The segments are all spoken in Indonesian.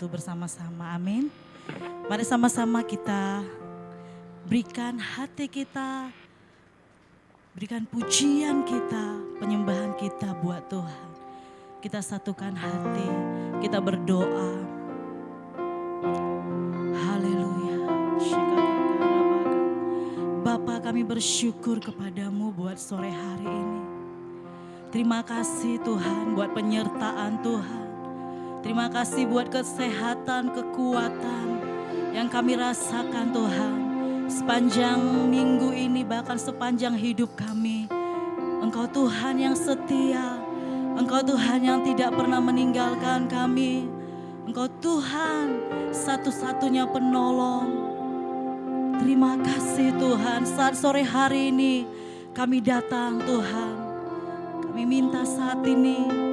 itu bersama-sama. Amin. Mari sama-sama kita berikan hati kita, berikan pujian kita, penyembahan kita buat Tuhan. Kita satukan hati, kita berdoa. Haleluya. Bapa, kami bersyukur kepadamu buat sore hari ini. Terima kasih Tuhan buat penyertaan Tuhan. Terima kasih buat kesehatan, kekuatan yang kami rasakan Tuhan. Sepanjang minggu ini bahkan sepanjang hidup kami. Engkau Tuhan yang setia. Engkau Tuhan yang tidak pernah meninggalkan kami. Engkau Tuhan satu-satunya penolong. Terima kasih Tuhan, saat sore hari ini kami datang Tuhan. Kami minta saat ini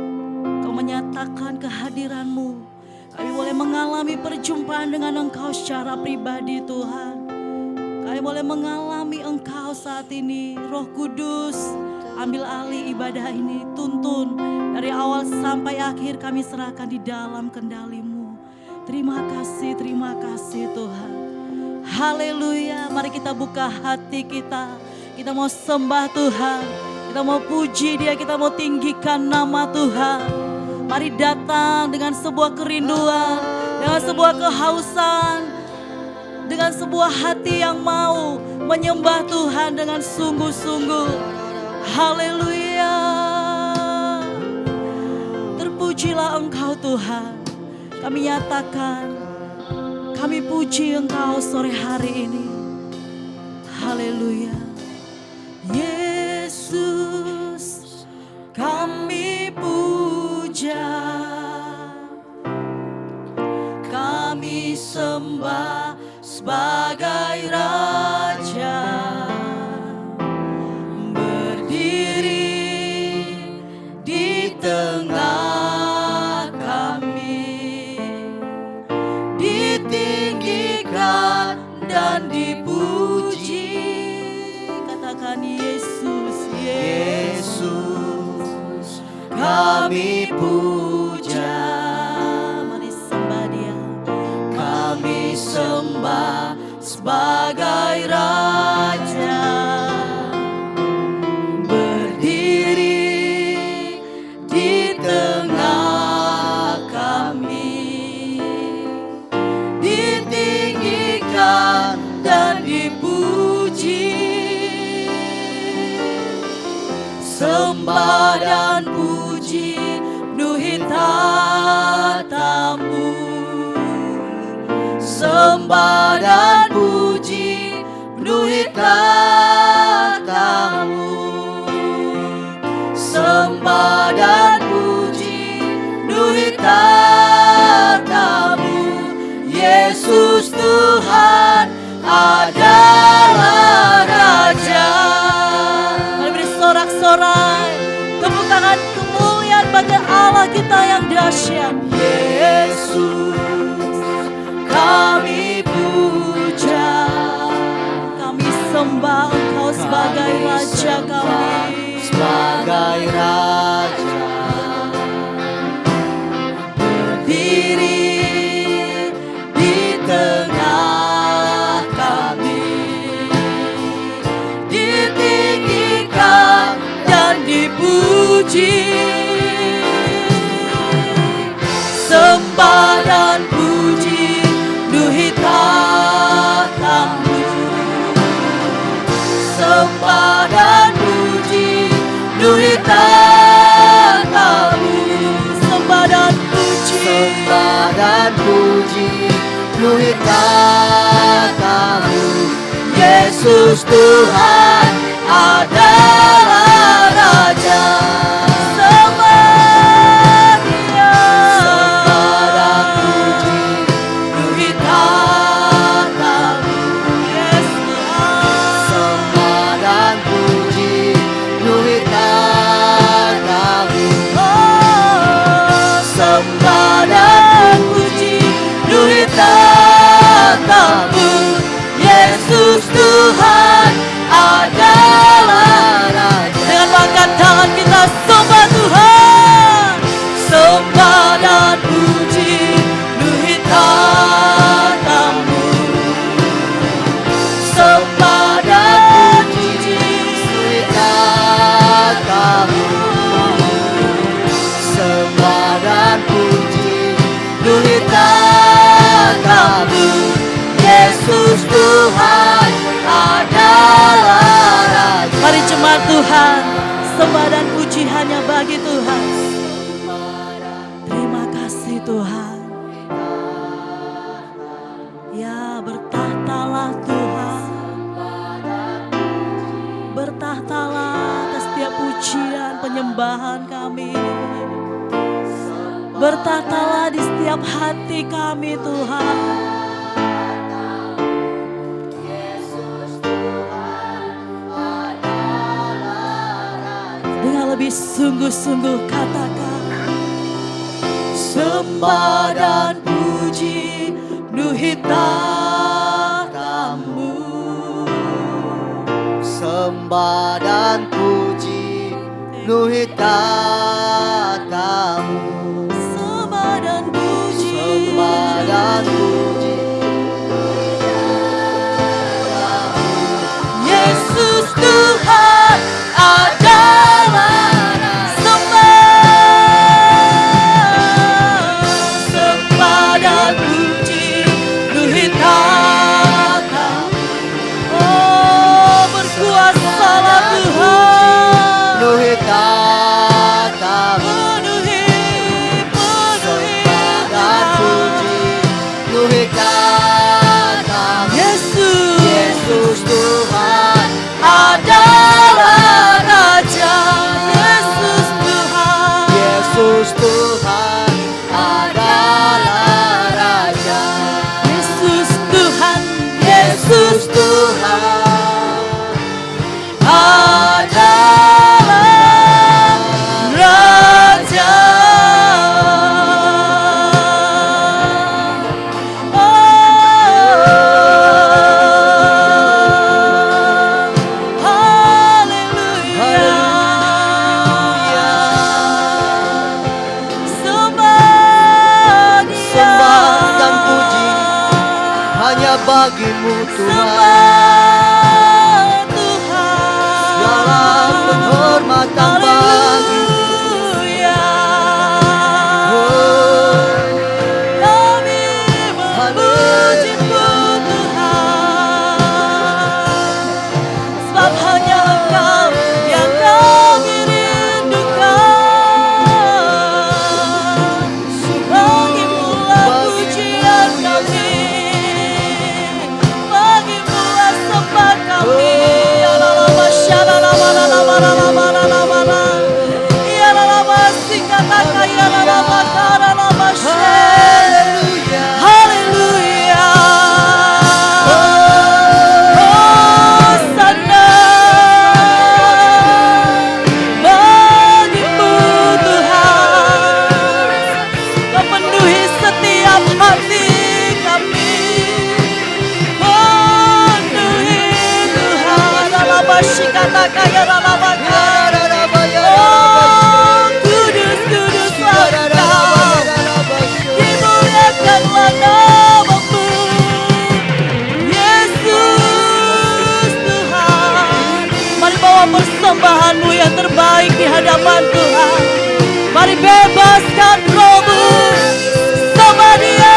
Kau menyatakan kehadiran-Mu. Kami boleh mengalami perjumpaan dengan Engkau secara pribadi Tuhan. Kami boleh mengalami Engkau saat ini. Roh Kudus, ambil alih ibadah ini, tuntun dari awal sampai akhir kami serahkan di dalam kendali-Mu. Terima kasih Tuhan. Haleluya, mari kita buka hati kita. Kita mau sembah Tuhan, kita mau puji Dia, kita mau tinggikan nama Tuhan. Mari datang dengan sebuah kerinduan, dengan sebuah kehausan, dengan sebuah hati yang mau menyembah Tuhan dengan sungguh-sungguh. Haleluya. Terpujilah Engkau Tuhan. Kami nyatakan, kami puji Engkau sore hari ini. Haleluya. Yesus, kami puja, kami sembah sebagai Raja. Berdiri di tengah kami, ditinggikan dan dipuji. Katakan Yesus, Yesus, kami puja. Mari sembah Dia. Kami sembah sebagai Raja. Berdiri di tengah kami, ditinggikan dan dipuji. Sembah dan puji penuhi tata-Mu. Sembah dan puji penuhi tata-Mu. Sembah dan puji penuhi tata-Mu. Yesus Tuhan adalah Raja. Mari beri sorak-sorai, tepuk tangan kemuliaan bagi Allah kita yang dahsyat. Yesus, kami puja, kami sembah Engkau sebagai Raja kami. Sebagai Raja, berdiri di tengah kami, ditinggikan dan dipuji. Sembah dan puji penuhi tata-Mu. Sembah dan puji penuhi tata-Mu. Sembah dan puji, sembah dan puji penuhi tata-Mu. Yesus Tuhan adalah Raja. Sembah Dia. Sembah dan puji penuhi tata-Mu. Yesus. Sembah dan puji penuhi tata-Mu. Oh, sembah dan puji penuhi tata-Mu. Yesus Tuhan adalah Raja. penuhi tatamu. Yesus Tuhan adalah Raja. Mari jemaat Tuhan, sembah dan puji hanya bagi Tuhan. Terima kasih Tuhan. Ya, bertahtalah Tuhan. Bertahtalah atas setiap pujian penyembahan kami. Bertahtalah di setiap hati kami Tuhan. Dengan lebih sungguh-sungguh katakan, sembah dan puji penuhi tatamu. Sembah dan puji penuhi tatamu. Sembah dan puji, Sembah dan puji. Yesus Tuhan adalah sembah. Sembah dan puji penuhi tatamu. Oh, berkuasalah Tuhan. Penuhi tatamu. Penuhi Dan puji penuhi tatamu. Yesus Tuhan adalah Raja. Yesus Tuhan. Yesus Tuhan adalah Raja. Yesus Tuhan. Yesus Tuhan adalah Raja. bagimu Tuhan. Sembah Tuhan. Segala penghormatan bagimu. Kami memuji-Mu Tuhan, sebab hanya Engkau yang kami rindukan. Bagimu-lah pujian kami, bagimu-lah sembah kami. Persembahanmu yang terbaik di hadapan Tuhan. Mari bebaskan rohmu, sembah Dia.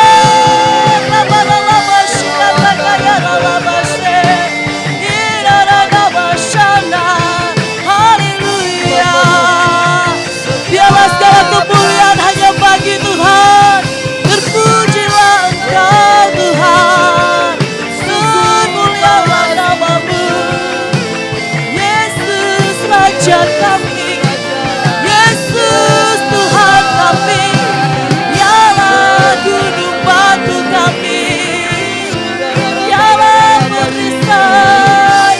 Haleluya. Biarlah segala kemuliaan hanya bagi Tuhan. Terpujilah Engkau Tuhan, termulialah nama-Mu. Raja kami, Yesus Tuhan kami, Dialah gunung batu kami, Dialah perisai.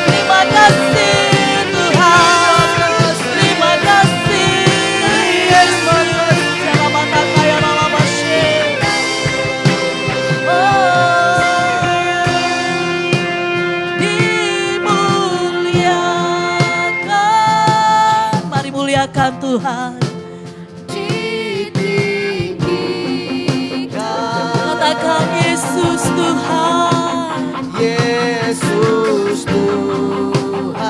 Terima kasih Tuhan, terima kasih Yesus. Muliakan Tuhan, katakan Yesus Tuhan, Yesus Tuhan.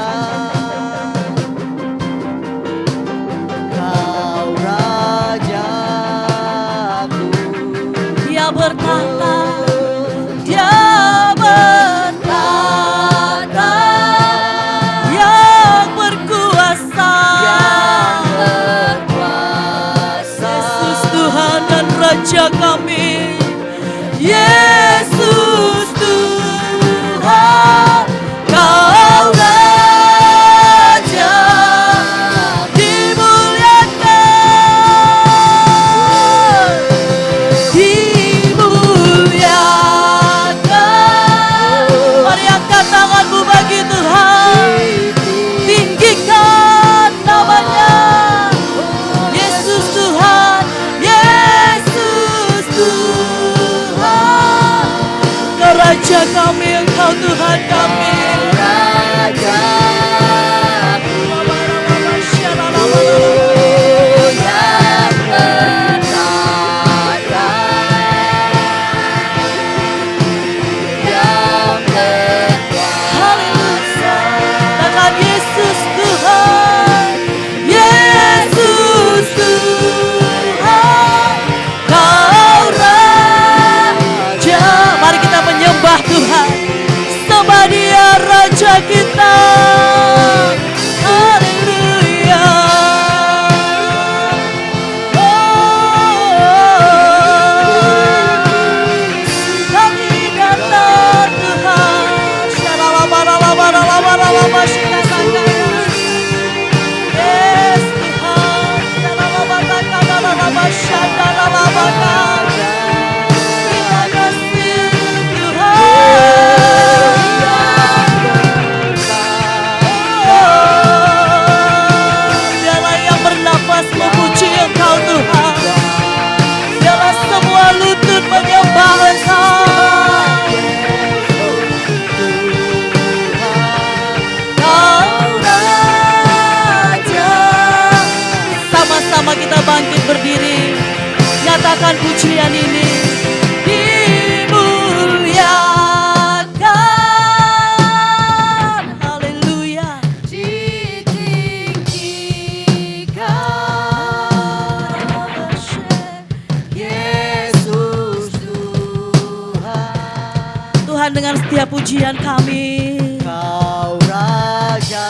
setiap pujian kami. Kau Rajaku.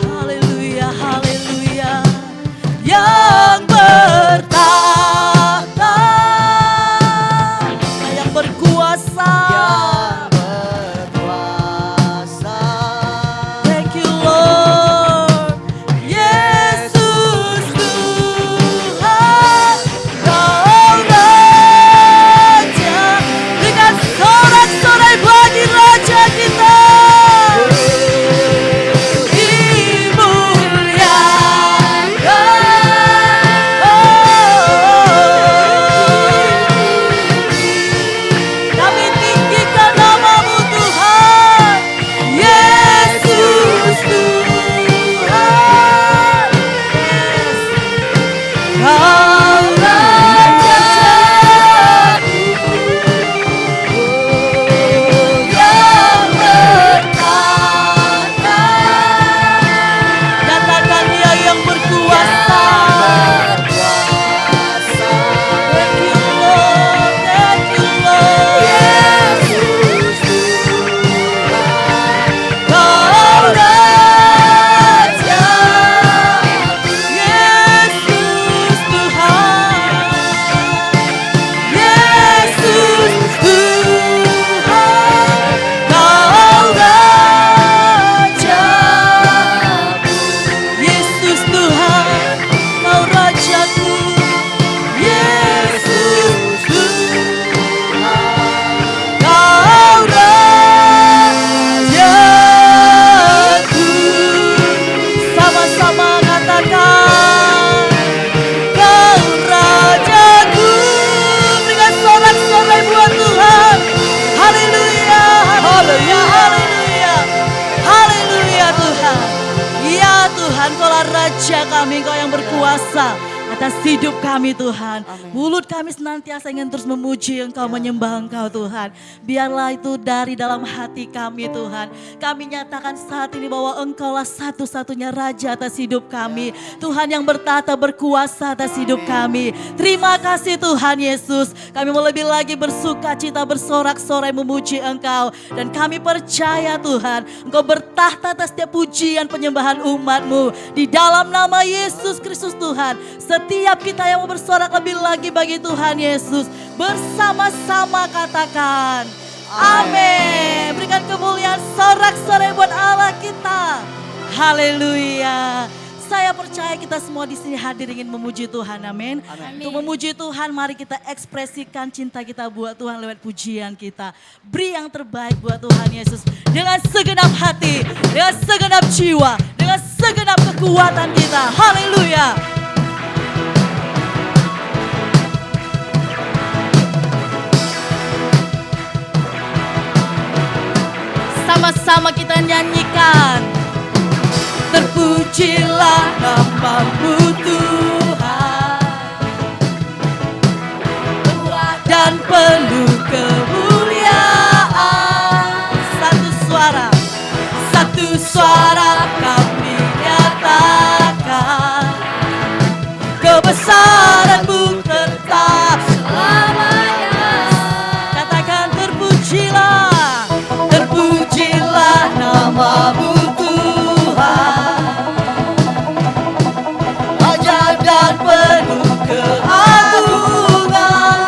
Haleluya, haleluya. Yang bertahta, yang berkuasa. Yang berkuasa. Thank you Lord. Yesus Tuhan, Kau Raja. Berikan sorak-sorai bagi Raja kita. Kami tinggikan nama-Mu Tuhan. Yesus Tuhan. Kau Rajaku yang bertahta. Nyatakan Dia yang berkuasa. Thank you Lord, thank you Lord. Yesus Tuhan. Kau Raja, Yesus Tuhan, Yesus Tuhan, Kau Raja, Yesus Tuhan, Kau Rajaku, Yesus Tuhan, Kau Rajaku. Sama-sama katakan, Kau Rajaku. Berikan sorak-sorai buat Tuhan. Haleluya, haleluya, haleluya, haleluya Tuhan. Ya Tuhan, Kaulah Raja kami, Kau yang berkuasa atas hidup kami Tuhan. Mulut kami senantiasa ingin terus memuji Engkau, menyembah Engkau Tuhan. Biarlah itu dari dalam hati kami Tuhan. Kami nyatakan saat ini bahwa Engkaulah satu-satunya Raja atas hidup kami. Tuhan yang bertata berkuasa atas hidup kami. Terima kasih Tuhan Yesus. Kami mau lebih lagi bersuka cita, bersorak-sorai memuji Engkau. Dan kami percaya Tuhan, Engkau bertahta atas setiap pujian penyembahan umat-Mu. Di dalam nama Yesus Kristus Tuhan, setiap kita yang mau bersorak lebih lagi bagi Tuhan Yesus, bersama-sama katakan amin. Berikan kemuliaan sorak-sorai buat Allah kita. Haleluya. Saya percaya kita semua di sini hadir ingin memuji Tuhan, amin. Untuk memuji Tuhan, mari kita ekspresikan cinta kita buat Tuhan lewat pujian kita. Beri yang terbaik buat Tuhan Yesus dengan segenap hati, dengan segenap jiwa, dengan segenap kekuatan kita. Haleluya. Sama-sama kita nyanyikan. Terpujilah nama-Mu Tuhan, dan penuh kemuliaan. Satu suara kami nyatakan, kebesaran-Mu tetap selamanya. Katakan terpujilah, terpujilah nama-Mu Tuhan, ajaib dan penuh keagungan.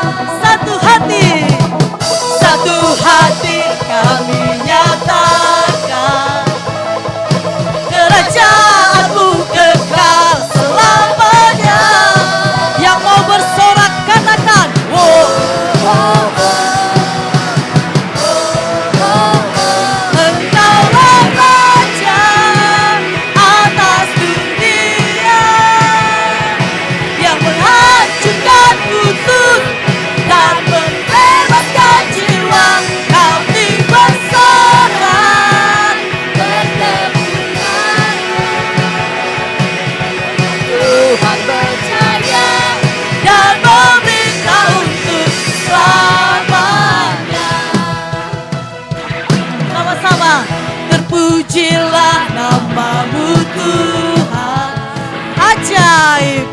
Satu hati kami nyatakan, kerajaan-Mu kekal selamanya. Yang mau bersorak katakan, wow. Engkaulah Raja atas dunia, yang menghancurkan kutub dan membebaskan jiwa. Kami bersorak bertepukan, Tuhan percaya dan meminta untuk selamanya. Sama-sama, terpujilah nama-Mu Tuhan, ajaib,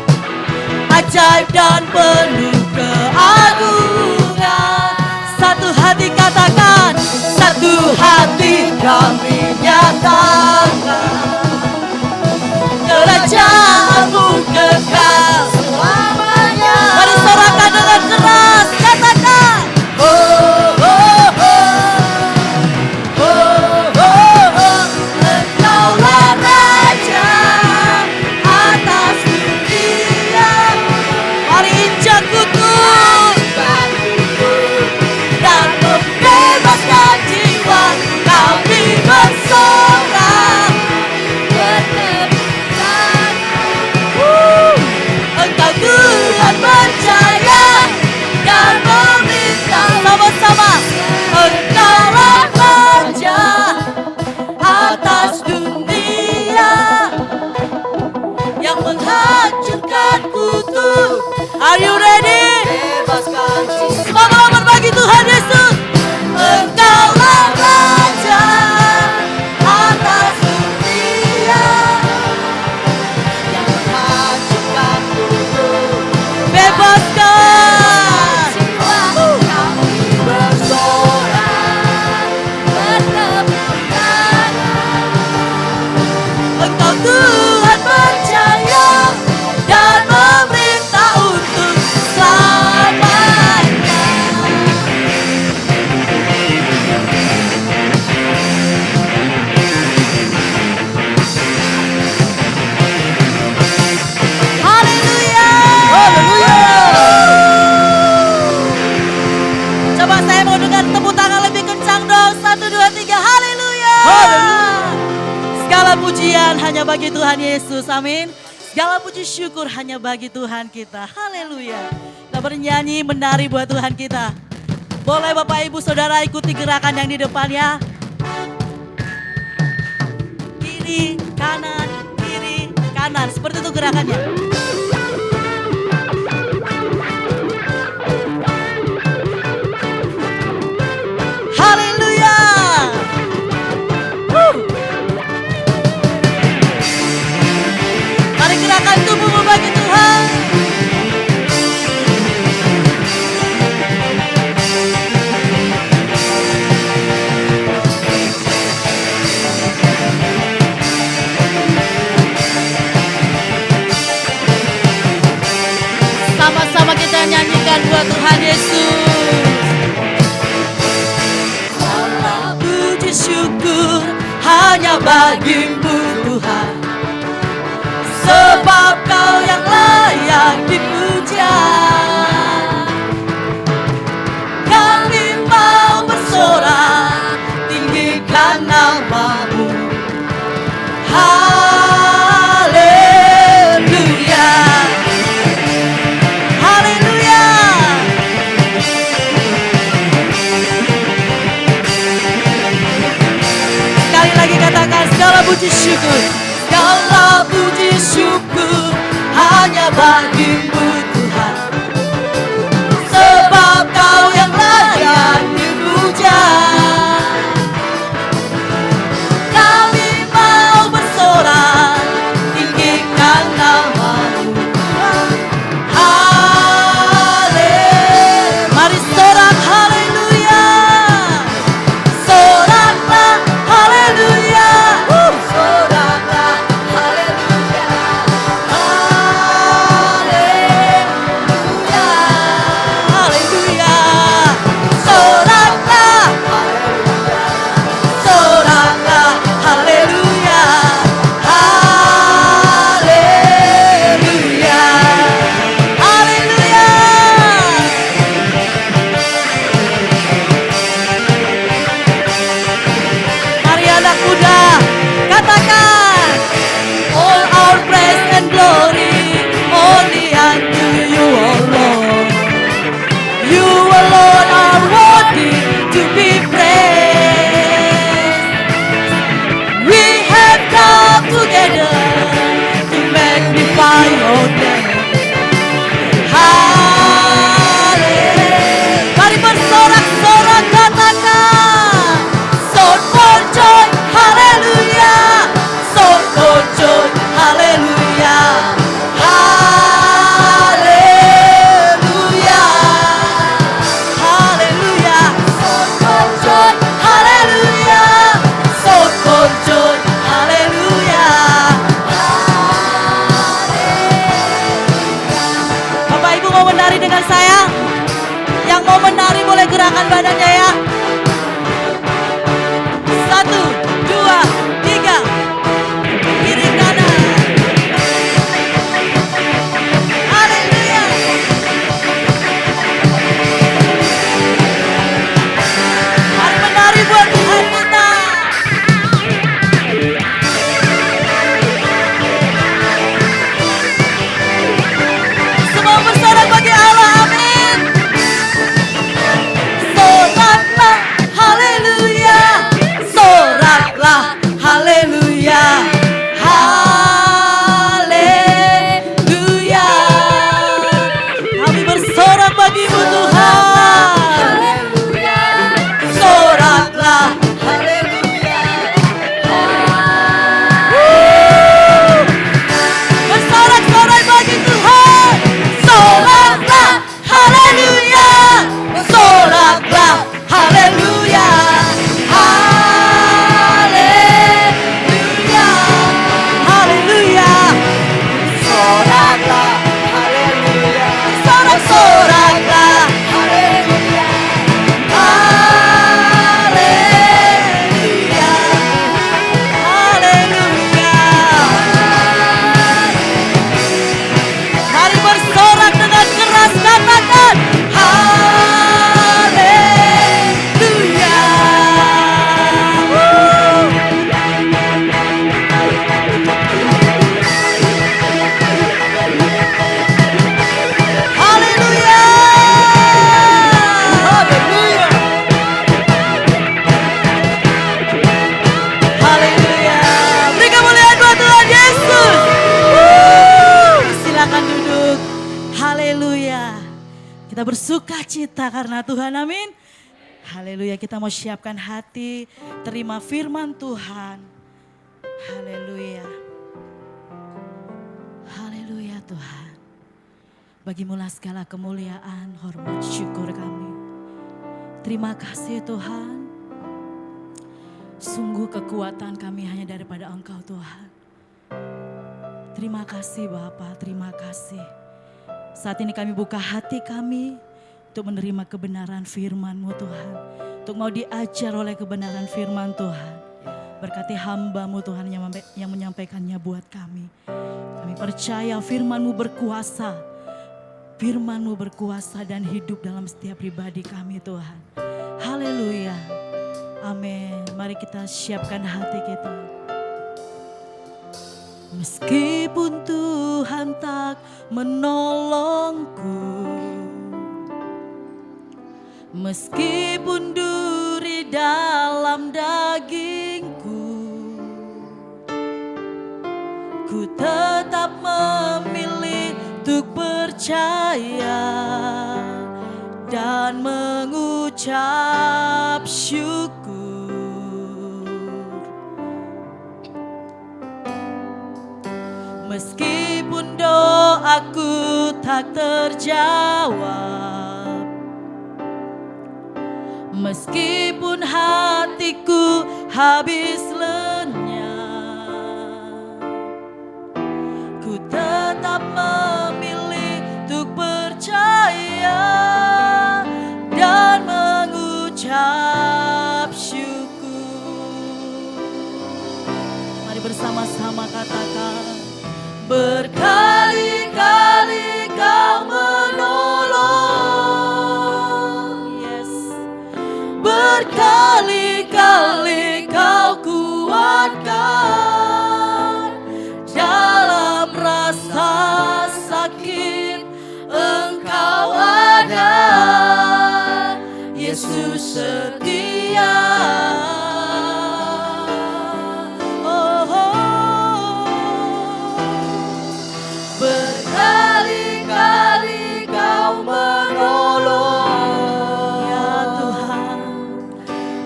ajaib dan penuh keagungan. Satu hati katakan, hati kami nyatakan kerajaanmu kekal selamanya. Mari sorakan dengan keras, katakan. Oh, oh, oh, oh, oh, oh. Engkaulah Raja atas dunia. Mari injak kutuk Dan membebaskan jiwa kami bersorak bertepukan. Engkau Tuhan percaya dan meminta sama-sama. Engkaulah Raja atas dunia yang menghancurkan kutuk. Are you ready? Bebaskan jiwa. Semangat berbagi Tuhan Yesus. Engkaulah Raja atas dunia yang menghancurkan kutuk. Bebaskan. Jiwa kami bersorak bertepukan. Engkau Tuhan percaya dan memerintah untuk selamanya. Haleluya. Haleluya. Coba saya mau dengar tepuk tangan lebih kencang dong. 1, 2, 3. Haleluya. Haleluya. Segala pujian hanya bagi Tuhan Yesus. Amin. Segala puji syukur hanya bagi Tuhan kita. Haleluya. Kita bernyanyi, menari buat Tuhan kita. Boleh Bapak Ibu Saudara ikuti gerakan yang di depan ya. Kiri, kanan. Seperti itu gerakannya. Haleluya. Mari gerakan tubuhmu bagi Tuhan. Sama-sama kita nyanyikan buat Tuhan Yesus. Segala puji syukur hanya bagimu Tuhan, sebab Kau yang layak dipuja. Kami mau bersorak tinggikan nama-Mu. Haleluya. Haleluya. Sekali lagi katakan segala puji syukur. Segala puji syukur hanya bagimu Tuhan, sebab Kau yang layak dipuja. Kami mau bersorak tinggikan nama-Mu. Haleluya. Mari sorak haleluya. Soraklah haleluya. Soraklah haleluya. Kita bersuka cita karena Tuhan, amin. Haleluya, kita mau siapkan hati, terima firman Tuhan. Haleluya. Haleluya Tuhan. Bagimulah segala kemuliaan, hormat, syukur kami. Terima kasih Tuhan. Sungguh kekuatan kami hanya daripada Engkau Tuhan. Terima kasih Bapa, terima kasih. Saat ini kami buka hati kami untuk menerima kebenaran firman-Mu Tuhan. Untuk mau diajar oleh kebenaran firman Tuhan. Berkati hamba-Mu Tuhan yang menyampaikannya buat kami. Kami percaya firman-Mu berkuasa. Firman-Mu berkuasa dan hidup dalam setiap pribadi kami Tuhan. Haleluya. Amin. Mari kita siapkan hati kita. Meskipun Tuhan tak menolongku, meskipun duri dalam dagingku, ku tetap memilih untuk percaya dan mengucap syukur. Meskipun doaku tak terjawab, meskipun hatiku habis lenyap, ku tetap memilih untuk percaya dan mengucap syukur. Mari bersama-sama katakan. Berkali-kali Kau menolong, yes. Berkali-kali Kau kuatkan. Dalam rasa sakit Engkau ada, Yesus setia. Berkali-kali Kau menolong, ya Tuhan.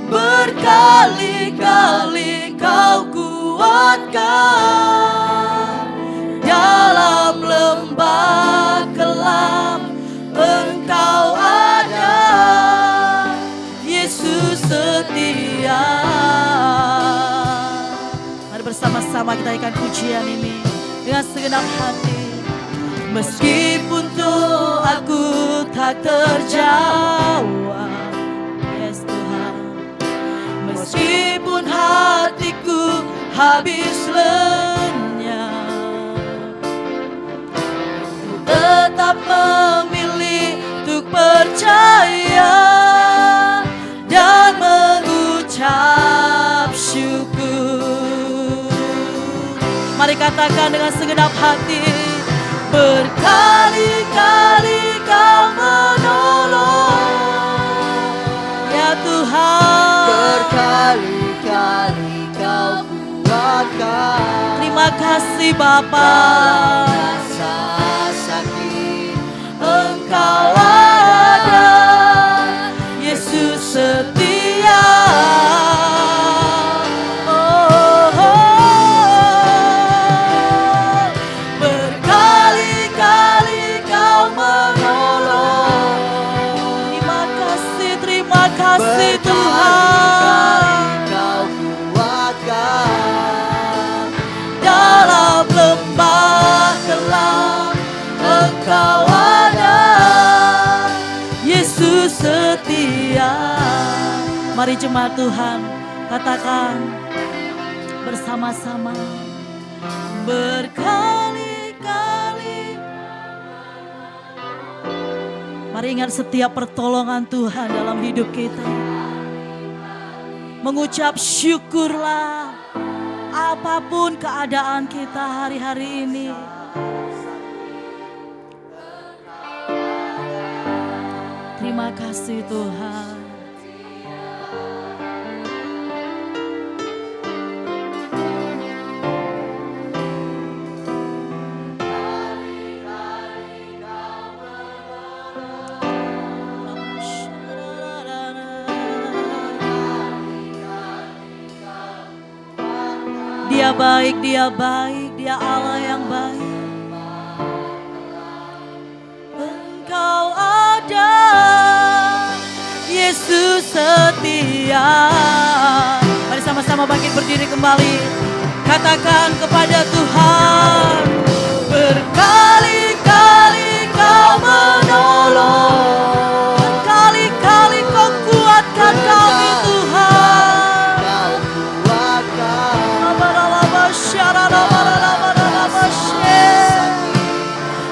Berkali-kali Kau kuatkan. Dalam lembah kelam Engkau ada, Yesus setia. Mari bersama-sama kita ikan pujian ini dengan segenap hati. Meskipun doaku tak terjawab, yes Tuhan. Meskipun hatiku habis lenyap, ku tetap memilih untuk percaya dan mengucap syukur. Mari katakan dengan segenap hati. Berkali-kali Kau menolong, ya Tuhan. Berkali-kali Kau kuatkan. Terima kasih Bapa. Rasa sakit Engkau ada, Yesus setia. Kasih Tuhan, Kau kuatkan. dalam lembah kelam Engkau ada, Yesus setia. Mari jemaat Tuhan katakan bersama-sama. Berkali-kali. Mari ingat setiap pertolongan Tuhan dalam hidup kita. Mengucap syukurlah apapun keadaan kita hari-hari ini. Terima kasih Tuhan. Dia baik, Dia baik, Dia Allah yang baik. Engkau ada, Yesus setia. Mari sama-sama bangkit berdiri kembali. Katakan kepada Tuhan, berkali-kali Kau menolong, berkali-kali Kau kuatkan kami Tuhan. Kau kuatkan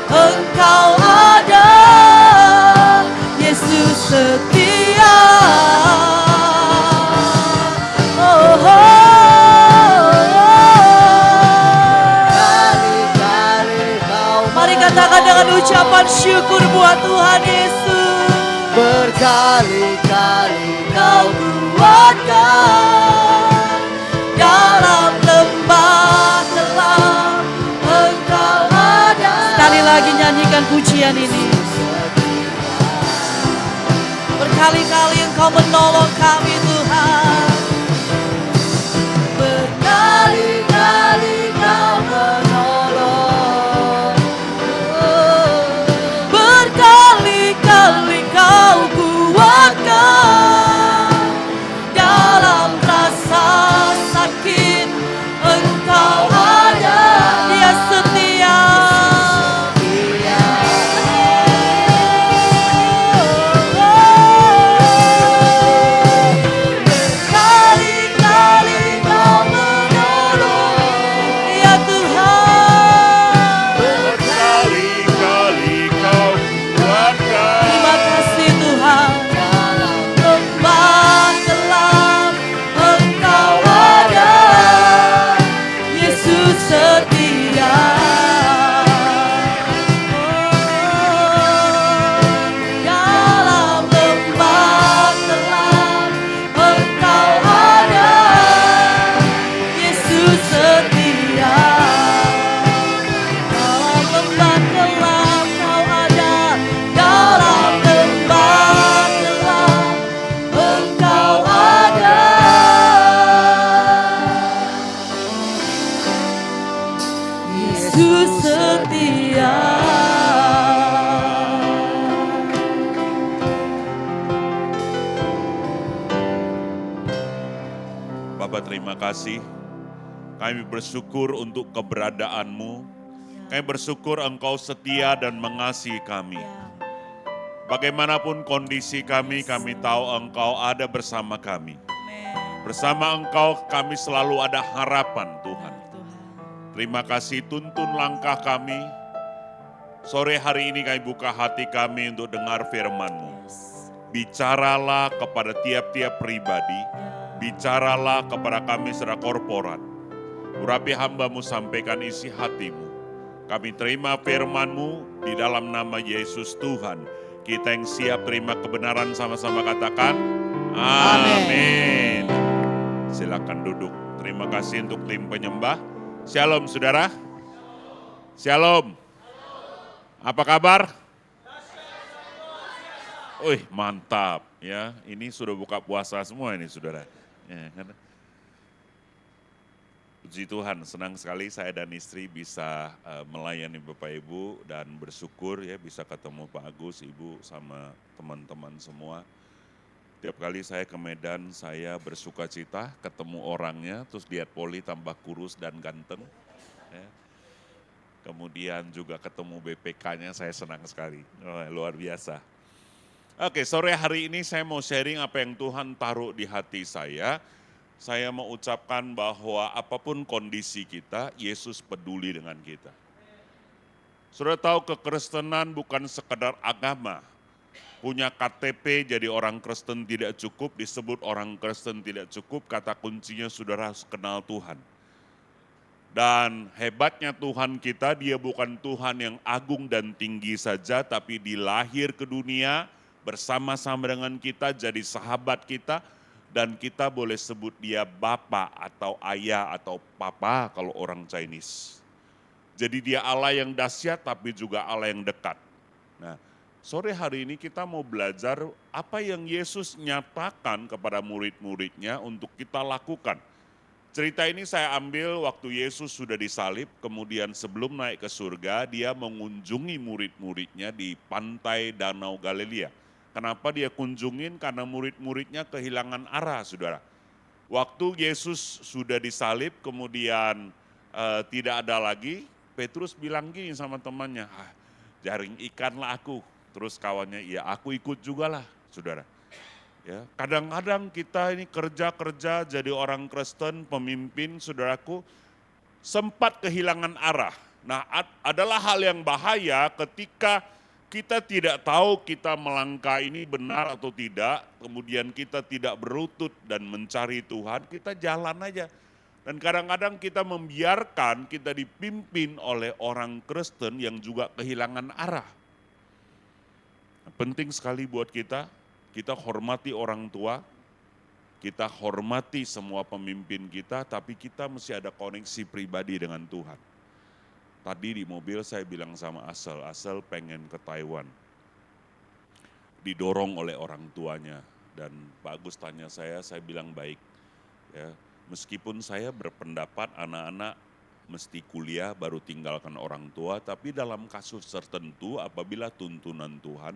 Engkau ada, Yesus setia. Oh, oh, kali-kali Kau mari katakan dengan ucapan syukur buat Tuhan Yesus. berkali-kali Kau kuatkan Dalam lembah gelap Engkau ada. Sekali lagi nyanyikan pujian ini. Berkali-kali Engkau menolong kami Tuhan. berkali-kali Kau menolong. Berkali-kali Kau kuatkan. Dalam rasa sakit Engkau ada. Dia setia. Berkali-kali Kau menolong. Ya Tuhan. Berkali-kali Kau kuatkan. Terima kasih Tuhan. Lembah gelap Engkau ada, Yesus setia. Dalam lembah gelap Engkau ada, Yesus setia. Dalam lembah gelap Kau ada, dalam lembah gelap Engkau ada. Yesus setia. Bapak terima kasih. Kami bersyukur untuk keberadaan-Mu. Kami bersyukur Engkau setia dan mengasihi kami. Bagaimanapun kondisi kami tahu Engkau ada bersama kami. Bersama Engkau kami selalu ada harapan Tuhan. Terima kasih, tuntun langkah kami. Sore hari ini kami buka hati kami untuk dengar firman-Mu. Bicaralah kepada tiap-tiap pribadi. Bicaralah kepada kami secara korporat. Urapi hamba-Mu sampaikan isi hati-Mu. Kami terima firman-Mu di dalam nama Yesus Tuhan. Kita yang siap terima kebenaran sama-sama katakan, amin. Silakan duduk. Terima kasih untuk tim penyembah. Shalom saudara. Shalom. Apa kabar? Wih mantap ya. Ini sudah buka puasa semua ini saudara. Ya, kan? Puji Tuhan, senang sekali saya dan istri bisa melayani Bapak Ibu dan bersyukur ya bisa ketemu Pak Agus, Ibu sama teman-teman semua. Tiap kali saya ke Medan saya bersuka cita ketemu orangnya, terus lihat Poli tambah kurus dan ganteng. Ya. Kemudian juga ketemu BPK-nya saya senang sekali, luar biasa. Oke, sore hari ini saya mau sharing apa yang Tuhan taruh di hati saya. Saya mau ucapkan bahwa apapun kondisi kita, Yesus peduli dengan kita. Sudah tahu kekristenan bukan sekedar agama. Punya KTP jadi orang Kristen tidak cukup, disebut orang Kristen tidak cukup, kata kuncinya saudara harus kenal Tuhan. Dan hebatnya Tuhan kita, dia bukan Tuhan yang agung dan tinggi saja, tapi dilahir ke dunia bersama-sama dengan kita, jadi sahabat kita, dan kita boleh sebut dia Bapa atau Ayah atau Papa kalau orang Chinese. Jadi dia Allah yang dahsyat tapi juga Allah yang dekat. Nah, sore hari ini kita mau belajar apa yang Yesus nyatakan kepada murid-muridnya untuk kita lakukan. Cerita ini saya ambil waktu Yesus sudah disalib, kemudian sebelum naik ke surga, dia mengunjungi murid-muridnya di pantai Danau Galilea. Kenapa dia kunjungin? Karena murid-muridnya kehilangan arah, saudara. Waktu Yesus sudah disalib, kemudian tidak ada lagi, Petrus bilang gini sama temannya, jaring ikanlah aku. Terus kawannya, ya aku ikut juga lah, saudara. Ya, kadang-kadang kita ini kerja-kerja jadi orang Kristen, pemimpin, saudaraku, sempat kehilangan arah. Nah, adalah hal yang bahaya ketika kita tidak tahu kita melangkah ini benar atau tidak, kemudian kita tidak berlutut dan mencari Tuhan, kita jalan aja. Dan kadang-kadang kita membiarkan kita dipimpin oleh orang Kristen yang juga kehilangan arah. Penting sekali buat kita hormati orang tua, kita hormati semua pemimpin kita, tapi kita mesti ada koneksi pribadi dengan Tuhan. Tadi di mobil saya bilang sama Asel pengen ke Taiwan. Didorong oleh orang tuanya, dan Pak Agus tanya saya bilang baik. Ya, meskipun saya berpendapat anak-anak mesti kuliah baru tinggalkan orang tua, tapi dalam kasus tertentu apabila tuntunan Tuhan,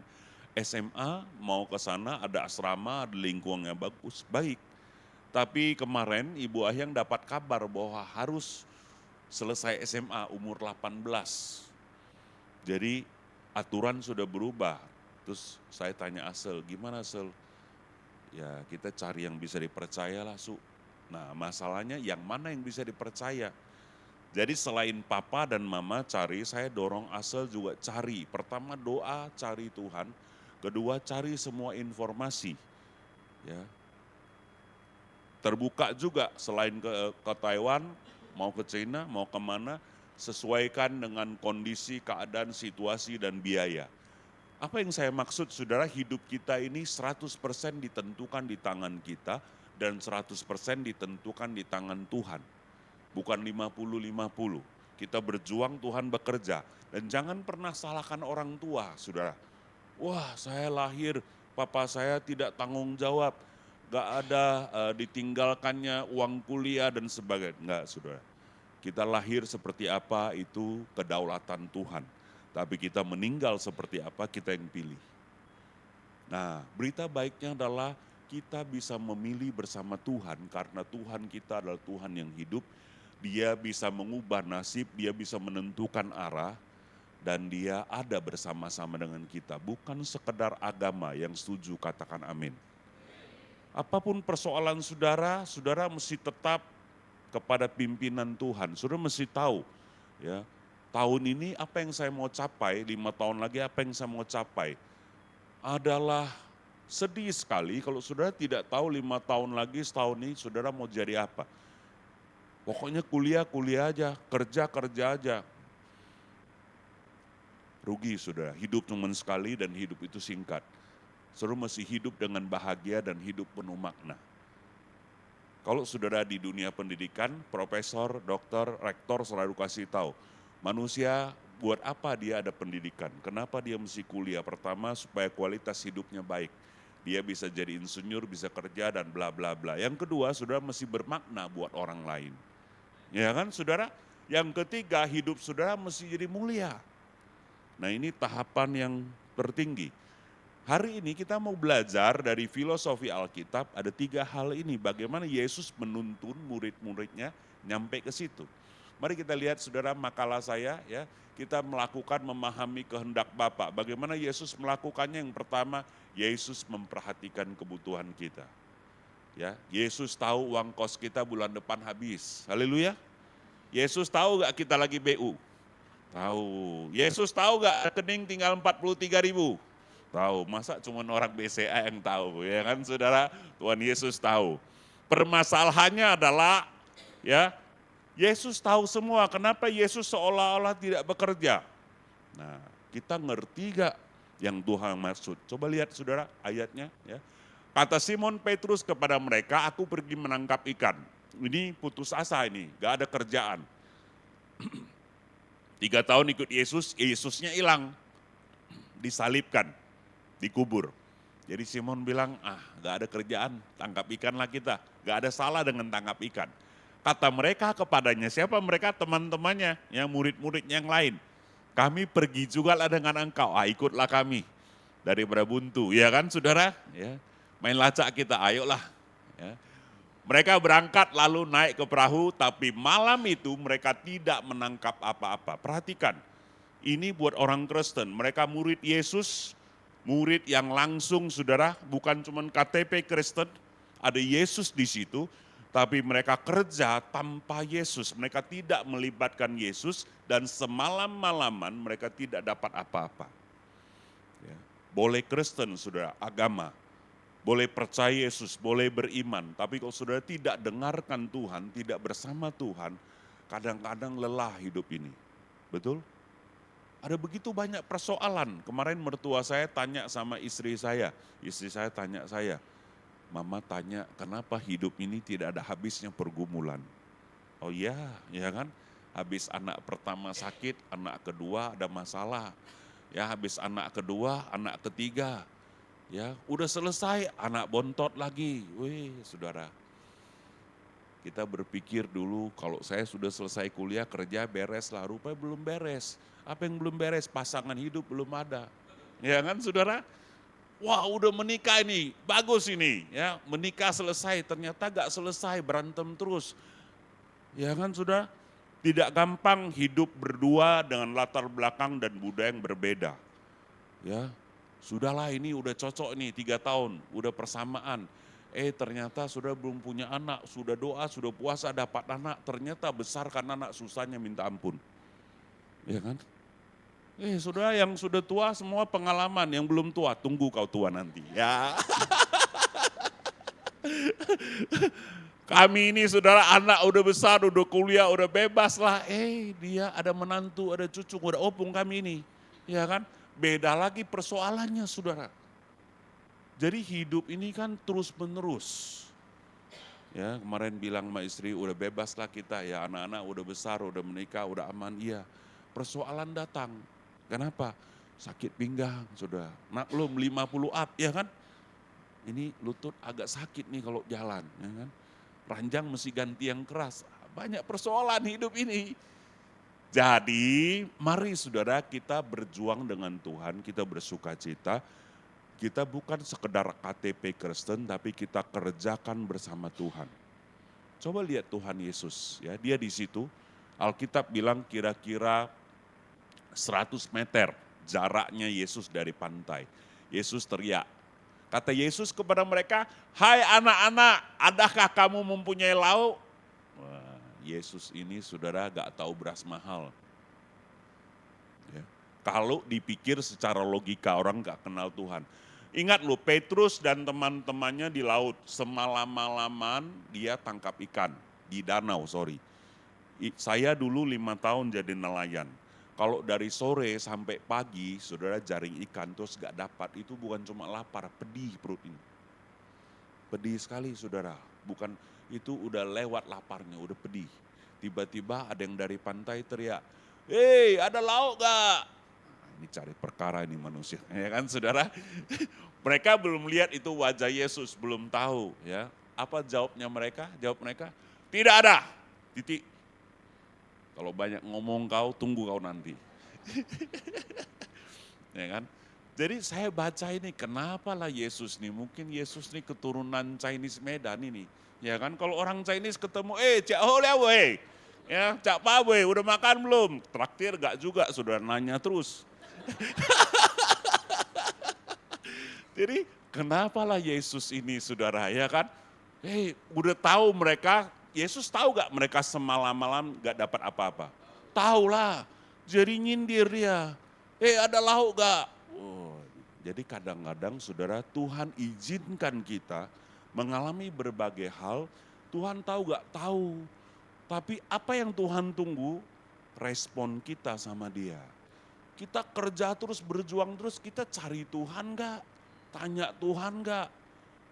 SMA mau ke sana ada asrama, ada lingkungan yang bagus, baik. Tapi kemarin Ibu Ahyang dapat kabar bahwa harus selesai SMA umur 18. Jadi aturan sudah berubah. Terus saya tanya Asel, gimana Asel? Ya kita cari yang bisa dipercaya lah Su. Nah masalahnya yang mana yang bisa dipercaya? Jadi selain papa dan mama cari, saya dorong Asel juga cari. Pertama doa, cari Tuhan. Kedua, cari semua informasi. Ya. Terbuka juga selain ke Taiwan, mau ke China, mau kemana, sesuaikan dengan kondisi, keadaan, situasi, dan biaya. Apa yang saya maksud, saudara, hidup kita ini 100% ditentukan di tangan kita dan 100% ditentukan di tangan Tuhan. Bukan 50-50. Kita berjuang, Tuhan bekerja. Dan jangan pernah salahkan orang tua, saudara. Wah, saya lahir, papa saya tidak tanggung jawab, gak ada ditinggalkannya uang kuliah dan sebagainya. Enggak, saudara. Kita lahir seperti apa itu kedaulatan Tuhan. Tapi kita meninggal seperti apa kita yang pilih. Nah, berita baiknya adalah kita bisa memilih bersama Tuhan karena Tuhan kita adalah Tuhan yang hidup. Dia bisa mengubah nasib, dia bisa menentukan arah. Dan dia ada bersama-sama dengan kita, bukan sekedar agama yang setuju, katakan amin. Apapun persoalan saudara, saudara mesti tetap kepada pimpinan Tuhan. Saudara mesti tahu, ya, tahun ini apa yang saya mau capai, 5 tahun lagi apa yang saya mau capai. Adalah sedih sekali kalau saudara tidak tahu 5 tahun lagi, setahun ini saudara mau jadi apa. Pokoknya kuliah aja, kerja aja. Rugi saudara, hidup cuma sekali dan hidup itu singkat. Saudara mesti hidup dengan bahagia dan hidup penuh makna. Kalau saudara di dunia pendidikan, profesor, dokter, rektor selalu kasih tahu, manusia buat apa dia ada pendidikan, kenapa dia mesti kuliah. Pertama supaya kualitas hidupnya baik. Dia bisa jadi insinyur, bisa kerja dan bla bla bla. Yang kedua, saudara mesti bermakna buat orang lain. Ya kan saudara? Yang ketiga, hidup saudara mesti jadi mulia. Nah ini tahapan yang tertinggi. Hari ini kita mau belajar dari filosofi Alkitab, ada 3 hal ini. Bagaimana Yesus menuntun murid-muridnya nyampe ke situ. Mari kita lihat saudara makalah saya, ya, kita melakukan memahami kehendak Bapa. Bagaimana Yesus melakukannya? Yang pertama, Yesus memperhatikan kebutuhan kita. Ya, Yesus tahu uang kos kita bulan depan habis. Haleluya. Yesus tahu gak kita lagi BU? Tahu. Yesus tahu gak rekening tinggal 43.000? Tahu. Masa cuma orang BCA yang tahu, ya kan saudara? Tuhan Yesus tahu. Permasalahannya adalah, ya, Yesus tahu semua. Kenapa Yesus seolah-olah tidak bekerja? Nah, kita ngerti gak yang Tuhan maksud? Coba lihat saudara ayatnya, ya. Kata Simon Petrus kepada mereka, aku pergi menangkap ikan. Ini putus asa ini, gak ada kerjaan. 3 tahun ikut Yesus, Yesusnya hilang, disalibkan, dikubur. Jadi Simon bilang, gak ada kerjaan, tangkap ikanlah kita. Gak ada salah dengan tangkap ikan. Kata mereka kepadanya, siapa mereka? Teman-temannya, yang murid-murid yang lain. Kami pergi juga lah dengan engkau, ikutlah kami. Daripada buntu, ya kan saudara? Ya, main lacak kita, ayolah. Ya. Mereka berangkat lalu naik ke perahu, tapi malam itu mereka tidak menangkap apa-apa. Perhatikan, ini buat orang Kristen, mereka murid Yesus, murid yang langsung saudara, bukan cuma KTP Kristen, ada Yesus di situ, tapi mereka kerja tanpa Yesus, mereka tidak melibatkan Yesus dan semalam-malaman mereka tidak dapat apa-apa. Ya. Boleh Kristen saudara, agama, boleh percaya Yesus, boleh beriman, tapi kalau saudara tidak dengarkan Tuhan, tidak bersama Tuhan, kadang-kadang lelah hidup ini. Betul? Ada begitu banyak persoalan. Kemarin mertua saya tanya sama istri saya tanya saya, Mama tanya kenapa hidup ini tidak ada habisnya pergumulan. Oh iya, ya kan? Habis anak pertama sakit, anak kedua ada masalah. Ya habis anak kedua, anak ketiga. Ya udah selesai, anak bontot lagi. Wih saudara, kita berpikir dulu kalau saya sudah selesai kuliah kerja beres lah, rupanya belum beres. Apa yang belum beres? Pasangan hidup belum ada. Ya kan saudara? Wah udah menikah ini, bagus ini. Ya menikah selesai, ternyata gak selesai, berantem terus. Ya kan sudah? Tidak gampang hidup berdua dengan latar belakang dan budaya yang berbeda. Ya, sudahlah ini udah cocok nih 3 tahun, udah persamaan. Ternyata sudah belum punya anak, sudah doa, sudah puasa dapat anak, ternyata besarkan anak susahnya minta ampun. Ya kan? Saudara yang sudah tua semua pengalaman, yang belum tua tunggu kau tua nanti. Ya. Kami ini saudara anak udah besar, udah kuliah, udah bebas lah. Dia ada menantu, ada cucu, udah opung kami ini. Ya kan? Beda lagi persoalannya saudara. Jadi hidup ini kan terus menerus. Ya kemarin bilang sama istri udah bebas lah kita ya, anak-anak udah besar, udah menikah, udah aman. Iya, persoalan datang. Kenapa? Sakit pinggang sudah, maklum 50 up ya kan. Ini lutut agak sakit nih kalau jalan ya kan. Ranjang mesti ganti yang keras, banyak persoalan hidup ini. Jadi mari saudara kita berjuang dengan Tuhan, kita bersuka cita. Kita bukan sekedar KTP Kristen tapi kita kerjakan bersama Tuhan. Coba lihat Tuhan Yesus ya, dia di situ. Alkitab bilang kira-kira 100 meter jaraknya Yesus dari pantai. Yesus teriak. Kata Yesus kepada mereka, "Hai anak-anak, adakah kamu mempunyai lauk?" Wah, Yesus ini saudara gak tahu beras mahal. Ya. Kalau dipikir secara logika orang gak kenal Tuhan. Ingat loh, Petrus dan teman-temannya di laut, semalam-malaman dia tangkap ikan, di danau Saya dulu 5 tahun jadi nelayan. Kalau dari sore sampai pagi, saudara jaring ikan terus gak dapat, itu bukan cuma lapar, pedih perut ini. Pedih sekali saudara, bukan itu udah lewat laparnya, udah pedih. Tiba-tiba ada yang dari pantai teriak, ada lauk gak? Ini cari perkara ini manusia, ya kan saudara? Mereka belum lihat itu wajah Yesus, belum tahu ya. Apa jawabnya mereka? Jawab mereka, tidak ada, titik. Kalau banyak ngomong kau, tunggu kau nanti. Ya kan? Jadi saya baca ini, kenapa lah Yesus nih, mungkin Yesus nih keturunan Chinese Medan ini. Ya kan, kalau orang Chinese ketemu, cak ho liao weh. Ya, cak pa weh, udah makan belum? Traktir gak juga, sudah nanya terus. Jadi kenapa lah Yesus ini saudara, ya kan? Udah tahu mereka, Yesus tahu gak mereka semalam-malam gak dapat apa-apa? Tahu lah, jadi nyindir dia. Ada lauk gak? Jadi kadang-kadang saudara Tuhan izinkan kita mengalami berbagai hal, Tuhan tahu gak? Tahu. Tapi apa yang Tuhan tunggu? Respon kita sama dia. Kita kerja terus, berjuang terus, kita cari Tuhan gak? Tanya Tuhan gak?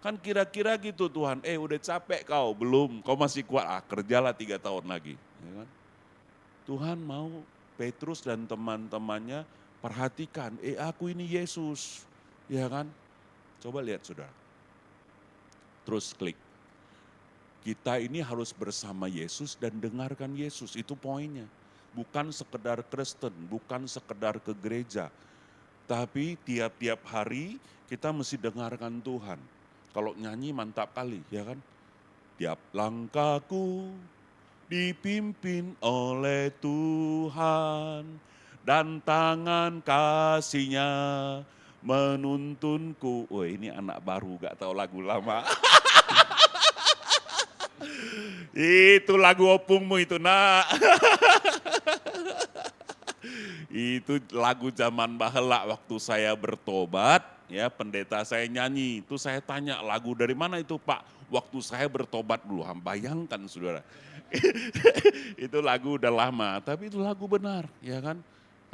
Kan kira-kira gitu Tuhan, udah capek kau, belum, kau masih kuat, kerjalah 3 tahun lagi. Ya kan? Tuhan mau Petrus dan teman-temannya perhatikan, aku ini Yesus. Ya kan? Coba lihat saudara. Terus klik. Kita ini harus bersama Yesus dan dengarkan Yesus, itu poinnya. Bukan sekedar Kristen, bukan sekedar ke gereja. Tapi tiap-tiap hari kita mesti dengarkan Tuhan. Kalau nyanyi mantap kali, ya kan? Tiap langkahku dipimpin oleh Tuhan dan tangan kasih-Nya menuntunku. Oh ini anak baru gak tahu lagu lama. Itu lagu opungmu itu nak. Itu lagu zaman baheula waktu saya bertobat, ya pendeta saya nyanyi. Itu saya tanya lagu dari mana itu Pak? Waktu saya bertobat dulu, bayangkan saudara. Itu lagu udah lama, tapi itu lagu benar, ya kan?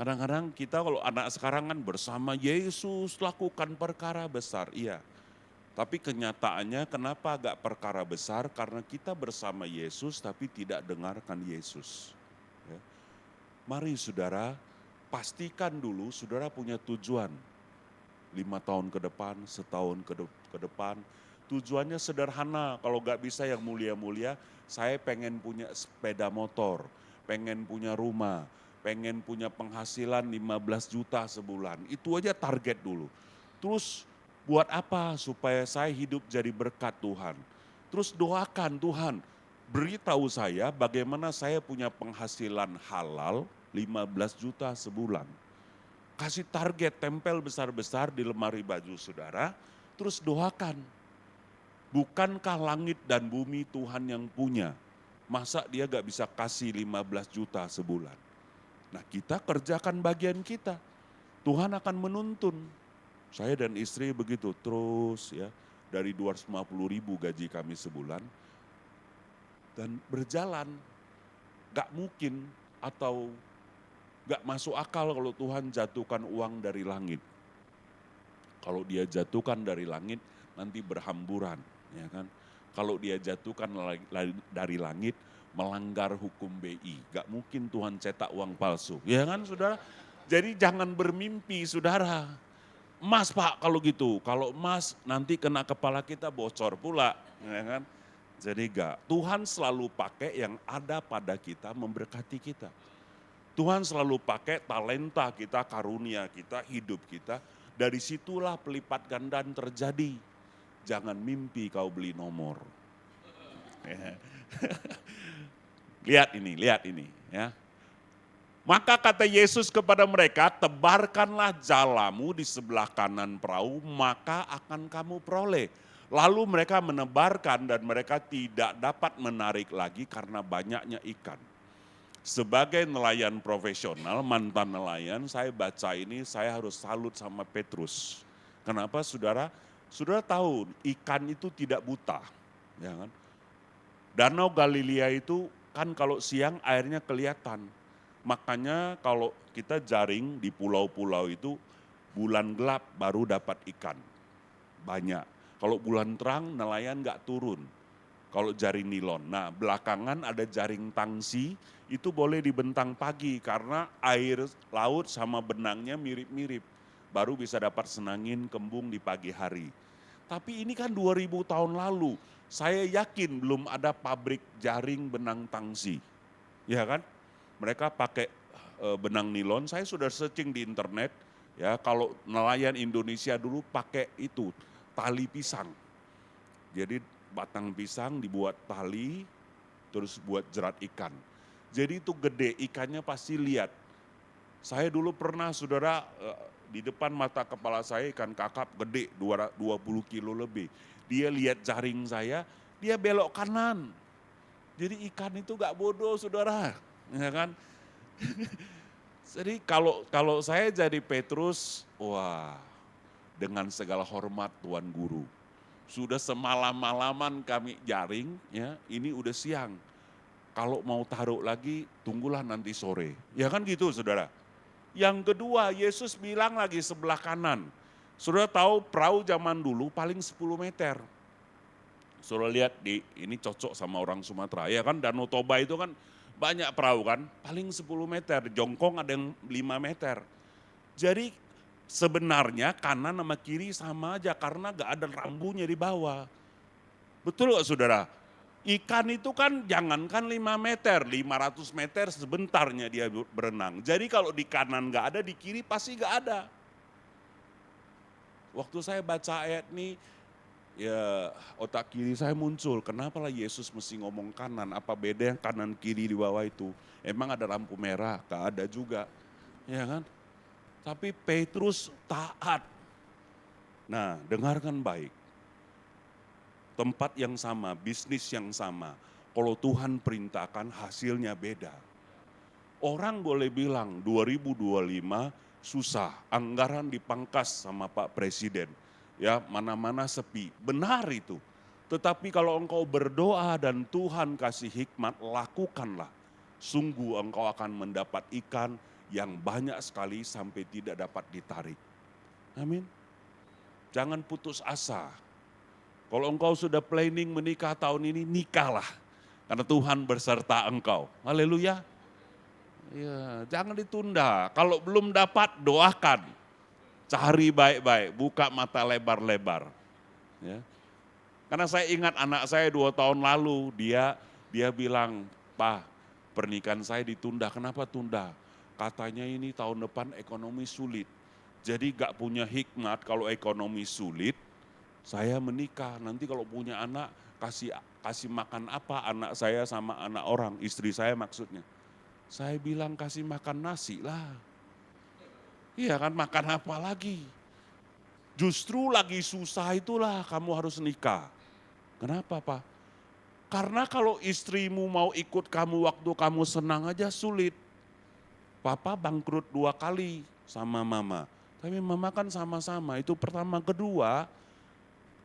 Kadang-kadang kita kalau anak sekarang kan bersama Yesus lakukan perkara besar, iya. Tapi kenyataannya kenapa agak perkara besar? Karena kita bersama Yesus tapi tidak dengarkan Yesus. Ya. Mari saudara, pastikan dulu saudara punya tujuan. 5 tahun ke depan, setahun ke depan. Tujuannya sederhana, kalau gak bisa yang mulia-mulia, saya pengen punya sepeda motor, pengen punya rumah, pengen punya penghasilan 15 juta sebulan. Itu aja target dulu. Terus buat apa? Supaya saya hidup jadi berkat Tuhan. Terus doakan Tuhan, beritahu saya bagaimana saya punya penghasilan halal 15 juta sebulan. Kasih target, tempel besar-besar di lemari baju saudara, terus doakan. Bukankah langit dan bumi Tuhan yang punya? Masa dia gak bisa kasih 15 juta sebulan? Nah kita kerjakan bagian kita, Tuhan akan menuntun. Saya dan istri begitu terus ya, dari 250 ribu gaji kami sebulan. Dan berjalan, gak mungkin atau gak masuk akal kalau Tuhan jatuhkan uang dari langit. Kalau dia jatuhkan dari langit nanti berhamburan, ya kan. Kalau dia jatuhkan dari langit melanggar hukum BI. Gak mungkin Tuhan cetak uang palsu, ya kan saudara. Jadi jangan bermimpi saudara. Emas Pak kalau gitu, kalau emas nanti kena kepala kita bocor pula, ya kan. Jadi gak, Tuhan selalu pakai yang ada pada kita memberkati kita. Tuhan selalu pakai talenta kita, karunia kita, hidup kita. Dari situlah pelipat gandaan terjadi. Jangan mimpi kau beli nomor. Lihat ini ya. Maka kata Yesus kepada mereka, tebarkanlah jalamu di sebelah kanan perahu, maka akan kamu peroleh. Lalu mereka menebarkan dan mereka tidak dapat menarik lagi karena banyaknya ikan. Sebagai nelayan profesional, mantan nelayan, saya baca ini saya harus salut sama Petrus. Kenapa saudara? Saudara tahu ikan itu tidak buta, ya kan? Danau Galilea itu kan kalau siang airnya kelihatan. Makanya kalau kita jaring di pulau-pulau itu bulan gelap baru dapat ikan. Banyak. Kalau bulan terang nelayan nggak turun. Kalau jaring nilon. Nah belakangan ada jaring tangsi itu boleh dibentang pagi karena air laut sama benangnya mirip-mirip. Baru bisa dapat senangin kembung di pagi hari. Tapi ini kan 2000 tahun lalu. Saya yakin belum ada pabrik jaring benang tangsi. Ya kan? Mereka pakai benang nilon, saya sudah searching di internet, ya kalau nelayan Indonesia dulu pakai itu, tali pisang. Jadi batang pisang dibuat tali, terus buat jerat ikan. Jadi itu gede, ikannya pasti lihat. Saya dulu pernah saudara, di depan mata kepala saya ikan kakap gede, 20 kilo lebih. Dia lihat jaring saya, dia belok kanan. Jadi ikan itu gak bodoh saudara. Ya kan? Jadi kalau saya jadi Petrus, wah dengan segala hormat Tuan Guru. Sudah semalam-malaman kami jaring, ya ini udah siang. Kalau mau taruh lagi, tunggulah nanti sore. Ya kan gitu saudara. Yang kedua, Yesus bilang lagi sebelah kanan. Saudara tahu perahu zaman dulu paling 10 meter. Saudara lihat ini cocok sama orang Sumatera. Ya kan Danau Toba itu kan banyak perahu kan, paling 10 meter, jongkong ada yang 5 meter. Jadi sebenarnya kanan sama kiri sama aja karena gak ada rambunya di bawah. Betul gak saudara? Ikan itu kan jangankan 5 meter, 500 meter sebentarnya dia berenang. Jadi kalau di kanan nggak ada, di kiri pasti nggak ada. Waktu saya baca ayat ini, ya otak kiri saya muncul, kenapa lah Yesus mesti ngomong kanan, apa beda yang kanan kiri di bawah itu? Emang ada lampu merah? Gak ada juga, ya kan? Tapi Petrus taat. Nah, dengarkan baik. Tempat yang sama, bisnis yang sama. Kalau Tuhan perintahkan hasilnya beda. Orang boleh bilang 2025 susah, anggaran dipangkas sama Pak Presiden. Ya, mana-mana sepi. Benar itu. Tetapi kalau engkau berdoa dan Tuhan kasih hikmat, lakukanlah. Sungguh engkau akan mendapat ikan yang banyak sekali sampai tidak dapat ditarik. Amin. Jangan putus asa. Kalau engkau sudah planning menikah tahun ini, nikahlah. Karena Tuhan berserta engkau. Haleluya. Ya, jangan ditunda. Kalau belum dapat, doakan. Cari baik-baik, buka mata lebar-lebar. Ya. Karena saya ingat anak saya 2 tahun lalu, dia bilang, "Pak, pernikahan saya ditunda." Kenapa tunda? Katanya ini tahun depan ekonomi sulit. Jadi gak punya hikmat kalau ekonomi sulit, saya menikah, nanti kalau punya anak kasih makan apa anak saya sama anak orang, istri saya maksudnya. Saya bilang kasih makan nasi lah. Iya kan, makan apa lagi? Justru lagi susah itulah kamu harus nikah. Kenapa Pak? Karena kalau istrimu mau ikut kamu waktu kamu senang aja sulit. Papa bangkrut 2 kali sama mama. Tapi mama kan sama-sama, itu pertama. Kedua,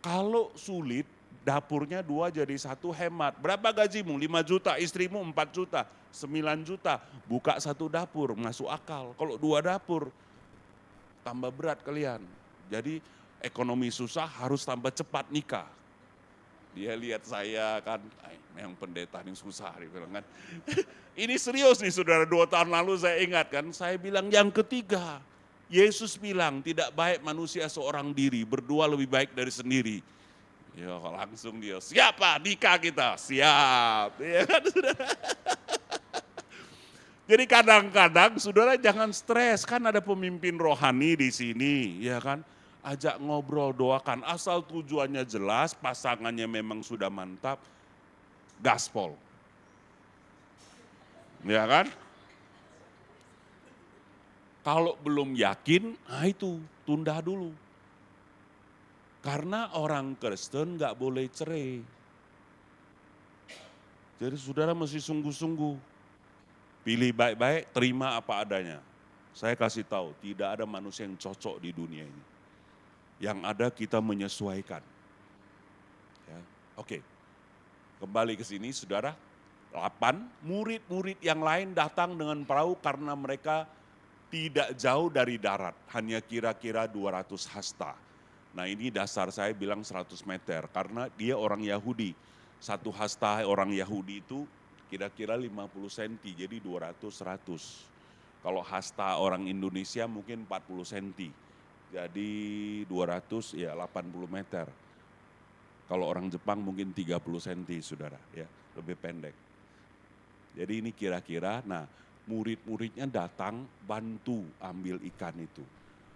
kalau sulit, dapurnya 2 jadi 1 hemat. Berapa gajimu? 5 juta, istrimu 4 juta, 9 juta. Buka 1 dapur, masuk akal. Kalau 2 dapur, tambah berat kalian. Jadi ekonomi susah harus tambah cepat nikah. Dia lihat saya kan, yang pendeta ini susah. Dia bilang kan. Ini serius nih saudara, 2 tahun lalu saya ingat kan, saya bilang yang ketiga. Yesus bilang tidak baik manusia seorang diri, berdua lebih baik dari sendiri. Ya langsung dia, siapa nikah kita? Siap. Ya kan, saudara? Jadi kadang-kadang saudara jangan stres, kan ada pemimpin rohani di sini, ya kan? Ajak ngobrol, doakan, asal tujuannya jelas, pasangannya memang sudah mantap, gaspol. Ya kan? Kalau belum yakin, nah itu tunda dulu. Karena orang Kristen gak boleh cerai. Jadi saudara mesti sungguh-sungguh. Pilih baik-baik, terima apa adanya. Saya kasih tahu, tidak ada manusia yang cocok di dunia ini. Yang ada kita menyesuaikan. Ya, oke, kembali ke sini saudara. 8, murid-murid yang lain datang dengan perahu karena mereka tidak jauh dari darat, hanya kira-kira 200 hasta. Nah ini dasar saya bilang 100 meter, karena dia orang Yahudi. 1 hasta orang Yahudi itu kira-kira 50 cm, jadi 200-100. Kalau hasta orang Indonesia mungkin 40 cm, jadi 200 ya 80 meter. Kalau orang Jepang mungkin 30 cm saudara, ya lebih pendek. Jadi ini kira-kira, nah murid-muridnya datang bantu ambil ikan itu.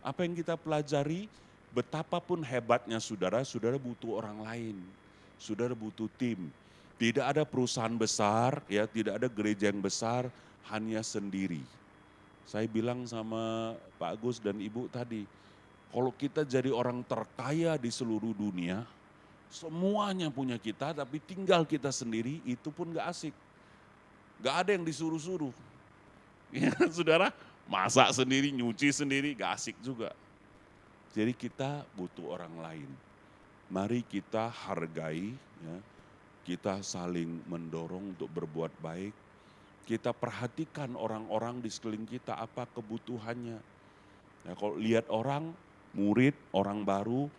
Apa yang kita pelajari, betapapun hebatnya saudara, saudara butuh orang lain. Saudara butuh tim. Tidak ada perusahaan besar, ya tidak ada gereja yang besar, hanya sendiri. Saya bilang sama Pak Agus dan Ibu tadi, kalau kita jadi orang terkaya di seluruh dunia, semuanya punya kita, tapi tinggal kita sendiri, itu pun gak asik. Gak ada yang disuruh-suruh. Ya, saudara, masak sendiri, nyuci sendiri, gak asik juga. Jadi kita butuh orang lain. Mari kita hargai, ya, kita saling mendorong untuk berbuat baik. Kita perhatikan orang-orang di sekeliling kita, apa kebutuhannya. Ya, kalau lihat orang, murid, orang baru,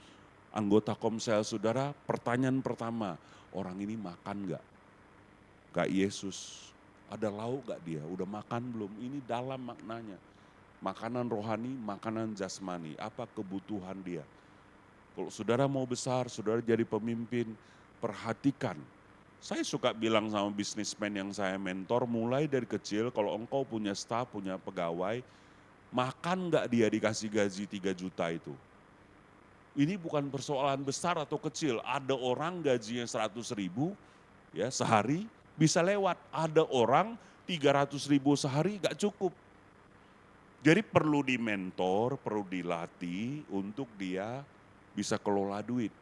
anggota komsel saudara, pertanyaan pertama, orang ini makan gak? Kayak Yesus. Ada lauk gak dia? Udah makan belum? Ini dalam maknanya. Makanan rohani, makanan jasmani. Apa kebutuhan dia? Kalau saudara mau besar, saudara jadi pemimpin, perhatikan Saya suka bilang sama bisnismen yang saya mentor, mulai dari kecil kalau engkau punya staf, punya pegawai, makan nggak dia dikasih gaji 3 juta itu. Ini bukan persoalan besar atau kecil, ada orang gajinya 100.000 ya sehari bisa lewat, ada orang 300.000 sehari nggak cukup. Jadi perlu dimentor, perlu dilatih untuk dia bisa kelola duit.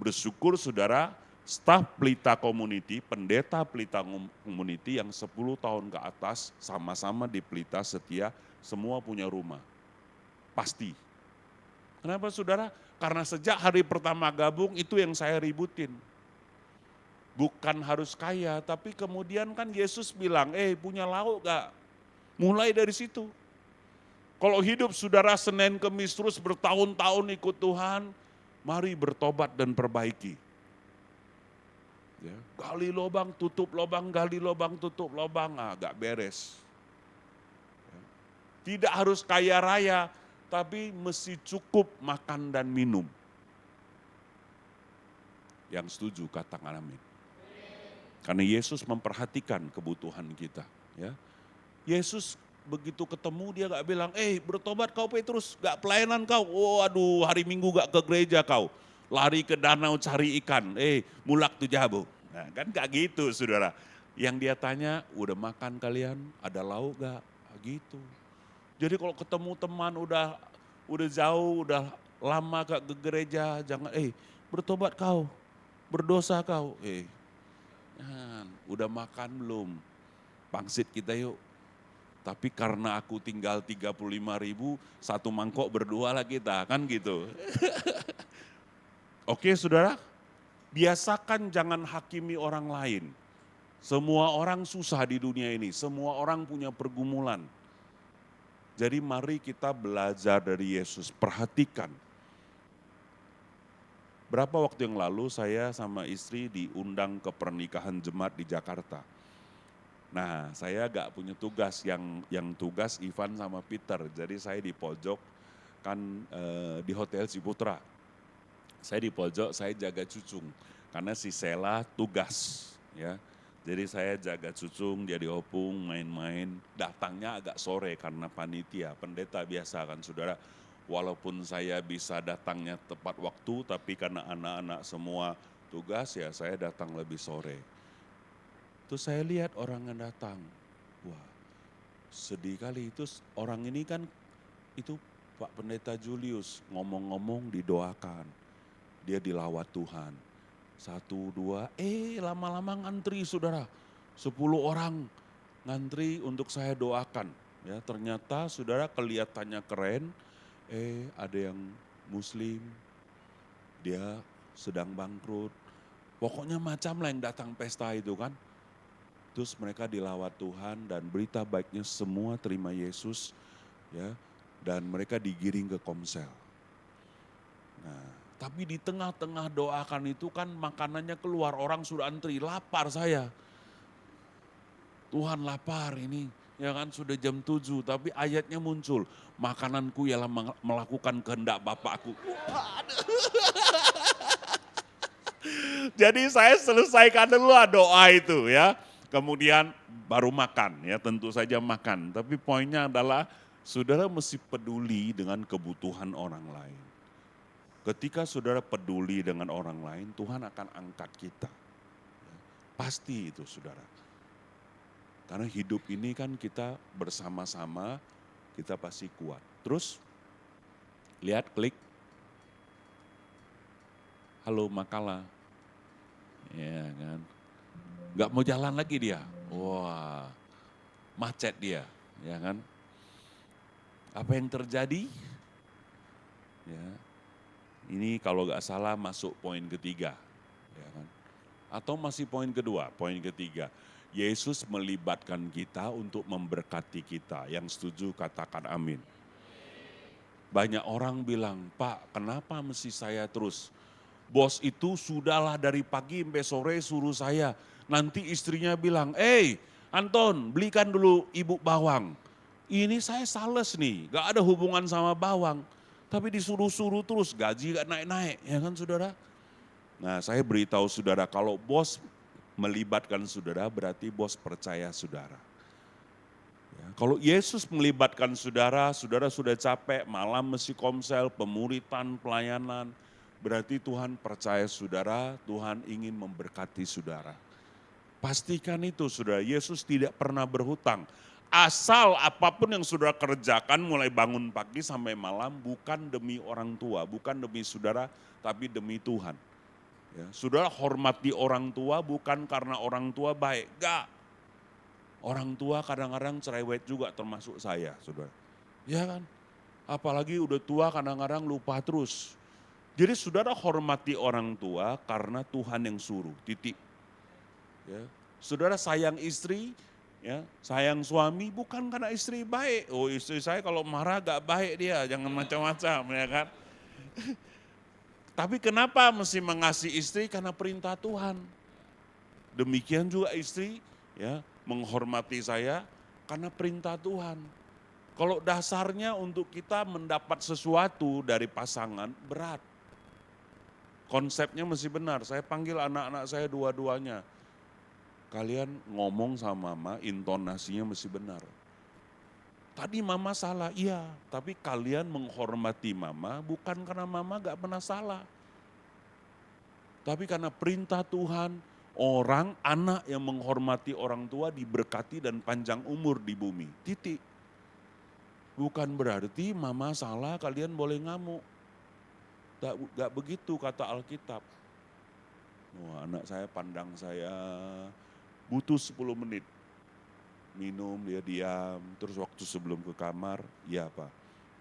Bersyukur saudara, staf Pelita Community, pendeta Pelita Community yang 10 tahun ke atas sama-sama di Pelita setia, semua punya rumah. Pasti. Kenapa saudara? Karena sejak hari pertama gabung itu yang saya ributin. Bukan harus kaya, tapi kemudian kan Yesus bilang, punya lauk gak? Mulai dari situ. Kalau hidup saudara Senin Kemis terus bertahun-tahun ikut Tuhan, mari bertobat dan perbaiki. Ya, gali lubang, tutup lubang, gali lubang, tutup lubang, gak beres. Ya. Tidak harus kaya raya, tapi mesti cukup makan dan minum. Yang setuju katakan amin. Karena Yesus memperhatikan kebutuhan kita. Ya. Yesus begitu ketemu dia gak bilang, bertobat kau Petrus, gak pelayanan kau. Waduh, hari Minggu gak ke gereja kau. Lari ke danau cari ikan, mulak tu jabu. Nah kan gak gitu saudara. Yang dia tanya, udah makan kalian, ada lauk gak? Gitu. Jadi kalau ketemu teman udah jauh, udah lama gak ke gereja, jangan, bertobat kau, berdosa kau. Udah makan belum? Pangsit kita yuk. Tapi karena aku tinggal 35.000, satu mangkok berdua lah kita, kan gitu. Oke saudara, biasakan jangan hakimi orang lain. Semua orang susah di dunia ini, semua orang punya pergumulan. Jadi mari kita belajar dari Yesus, perhatikan. Berapa waktu yang lalu saya sama istri diundang ke pernikahan jemaat di Jakarta. Nah, saya gak punya tugas, yang tugas Ivan sama Peter. Jadi saya di pojok kan di Hotel Ciputra. Saya di pojok, saya jaga cucung. Karena si Sela tugas ya. Jadi saya jaga cucung, dia diopung, main-main. Datangnya agak sore karena panitia, pendeta biasa kan saudara. Walaupun saya bisa datangnya tepat waktu, tapi karena anak-anak semua tugas ya saya datang lebih sore. Terus saya lihat orang yang datang, wah sedih kali. Itu orang ini kan, itu Pak Pendeta Julius ngomong-ngomong didoakan. Dia dilawat Tuhan. 1, 2, lama-lama ngantri saudara. 10 orang ngantri untuk saya doakan. Ya, ternyata saudara kelihatannya keren, ada yang muslim, dia sedang bangkrut. Pokoknya macam lah yang datang pesta itu kan. Terus mereka dilawat Tuhan dan berita baiknya semua terima Yesus ya, dan mereka digiring ke Komsel. Nah, tapi di tengah-tengah doakan itu kan makanannya keluar, orang sudah antri, lapar saya. Tuhan lapar ini, ya kan sudah jam 7, tapi ayatnya muncul, makananku ialah melakukan kehendak Bapakku. Jadi saya selesaikan dulu doa itu ya. Kemudian baru makan ya, tentu saja makan. Tapi poinnya adalah saudara mesti peduli dengan kebutuhan orang lain. Ketika saudara peduli dengan orang lain, Tuhan akan angkat kita. Pasti itu saudara. Karena hidup ini kan kita bersama-sama, kita pasti kuat. Terus, lihat klik. Halo Makala. Ya kan. Gak mau jalan lagi dia. Wah, macet dia, ya kan. Apa yang terjadi? Ya, ini kalau gak salah masuk poin ketiga. Ya kan? Atau masih poin kedua, poin ketiga. Yesus melibatkan kita untuk memberkati kita. Yang setuju katakan amin. Banyak orang bilang, Pak kenapa mesti saya terus? Bos itu sudahlah dari pagi sampai sore suruh saya. Nanti istrinya bilang, Anton belikan dulu ibu bawang. Ini saya sales nih, gak ada hubungan sama bawang. Tapi disuruh-suruh terus, gaji gak naik-naik, ya kan saudara? Nah saya beritahu saudara, kalau bos melibatkan saudara berarti bos percaya saudara. Ya, kalau Yesus melibatkan saudara, saudara sudah capek, malam mesti komsel, pemuritan, pelayanan, berarti Tuhan percaya saudara, Tuhan ingin memberkati saudara. Pastikan itu saudara, Yesus tidak pernah berhutang. Asal apapun yang saudara kerjakan mulai bangun pagi sampai malam bukan demi orang tua, bukan demi saudara, tapi demi Tuhan. Ya, saudara hormati orang tua bukan karena orang tua baik, enggak. Orang tua kadang-kadang cerewet juga termasuk saya saudara. Ya kan, apalagi udah tua kadang-kadang lupa terus. Jadi saudara hormati orang tua karena Tuhan yang suruh, titik. Ya. Saudara sayang istri, ya, sayang suami bukan karena istri baik. Oh istri saya kalau marah gak baik dia, jangan macam-macam ya kan. Tapi kenapa mesti mengasihi istri? Karena perintah Tuhan. Demikian juga istri ya menghormati saya karena perintah Tuhan. Kalau dasarnya untuk kita mendapat sesuatu dari pasangan berat. Konsepnya mesti benar, saya panggil anak-anak saya dua-duanya. Kalian ngomong sama mama, intonasinya mesti benar. Tadi mama salah, iya. Tapi kalian menghormati mama bukan karena mama gak pernah salah. Tapi karena perintah Tuhan, orang, anak yang menghormati orang tua diberkati dan panjang umur di bumi. Titik. Bukan berarti mama salah, kalian boleh ngamuk. Gak begitu kata Alkitab. Wah, anak saya pandang saya butuh 10 menit. Minum, dia diam, terus waktu sebelum ke kamar, iya Pak.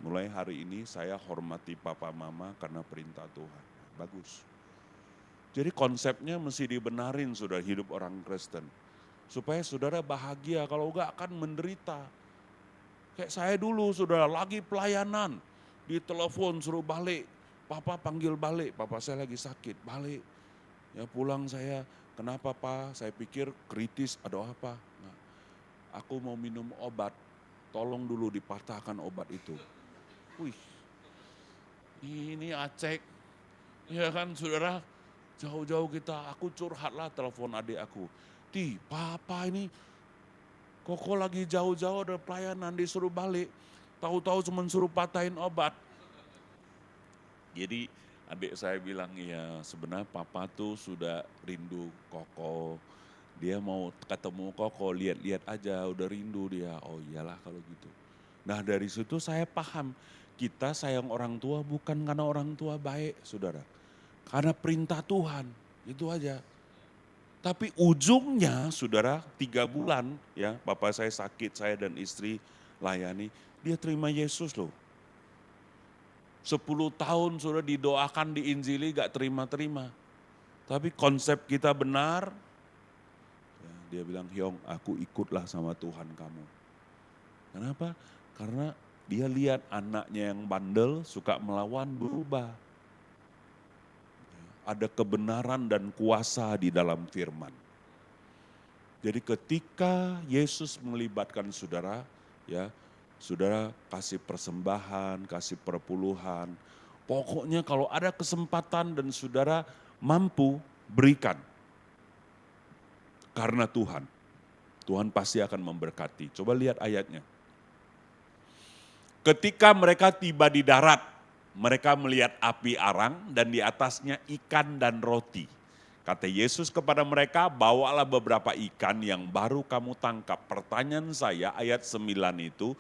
Mulai hari ini saya hormati papa mama karena perintah Tuhan. Bagus. Jadi konsepnya mesti dibenarin sudah hidup orang Kristen. Supaya saudara bahagia, kalau enggak akan menderita. Kayak saya dulu saudara lagi pelayanan, ditelepon suruh balik. Papa panggil balik, papa saya lagi sakit, balik. Ya pulang saya, kenapa Pak? Saya pikir kritis, ada apa? Nah, aku mau minum obat, tolong dulu dipatahkan obat itu. Wih, ini Acek, ya kan saudara, jauh-jauh kita, aku curhatlah telepon adik aku. Papa ini, Koko lagi jauh-jauh ada pelayanan disuruh balik, tahu-tahu cuma suruh patahin obat. Jadi adik saya bilang, ya sebenarnya papa tuh sudah rindu Koko. Dia mau ketemu Koko, lihat-lihat aja udah rindu dia. Oh iyalah kalau gitu. Nah dari situ saya paham, kita sayang orang tua bukan karena orang tua baik saudara. Karena perintah Tuhan, itu aja. Tapi ujungnya saudara 3 bulan ya papa saya sakit, saya dan istri layani. Dia terima Yesus loh. 10 tahun sudah didoakan, diinjili, gak terima-terima. Tapi konsep kita benar, ya, dia bilang, Hyong aku ikutlah sama Tuhan kamu. Kenapa? Karena dia lihat anaknya yang bandel, suka melawan, berubah. Ada kebenaran dan kuasa di dalam firman. Jadi ketika Yesus melibatkan saudara, ya, saudara kasih persembahan, kasih perpuluhan. Pokoknya kalau ada kesempatan dan saudara mampu, berikan. Karena Tuhan. Tuhan pasti akan memberkati. Coba lihat ayatnya. Ketika mereka tiba di darat, mereka melihat api arang dan di atasnya ikan dan roti. Kata Yesus kepada mereka, bawalah beberapa ikan yang baru kamu tangkap. Pertanyaan saya ayat 9 itu,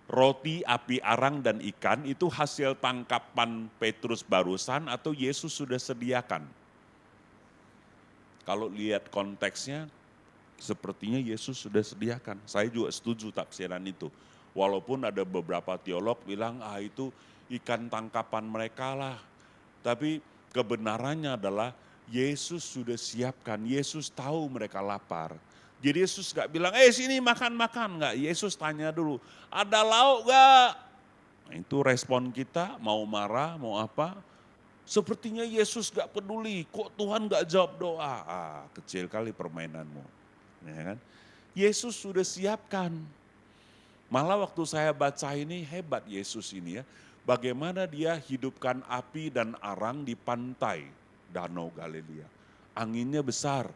roti, api arang, dan ikan itu hasil tangkapan Petrus barusan atau Yesus sudah sediakan? Kalau lihat konteksnya, sepertinya Yesus sudah sediakan. Saya juga setuju tafsiran itu. Walaupun ada beberapa teolog bilang, itu ikan tangkapan mereka lah. Tapi kebenarannya adalah Yesus sudah siapkan, Yesus tahu mereka lapar. Jadi Yesus gak bilang, sini makan-makan. Enggak, Yesus tanya dulu, ada lauk gak? Nah, itu respon kita, mau marah, mau apa. Sepertinya Yesus gak peduli, kok Tuhan gak jawab doa? Kecil kali permainanmu. Ya kan? Yesus sudah siapkan. Malah waktu saya baca ini, hebat Yesus ini ya. Bagaimana dia hidupkan api dan arang di pantai Danau Galilea. Anginnya besar.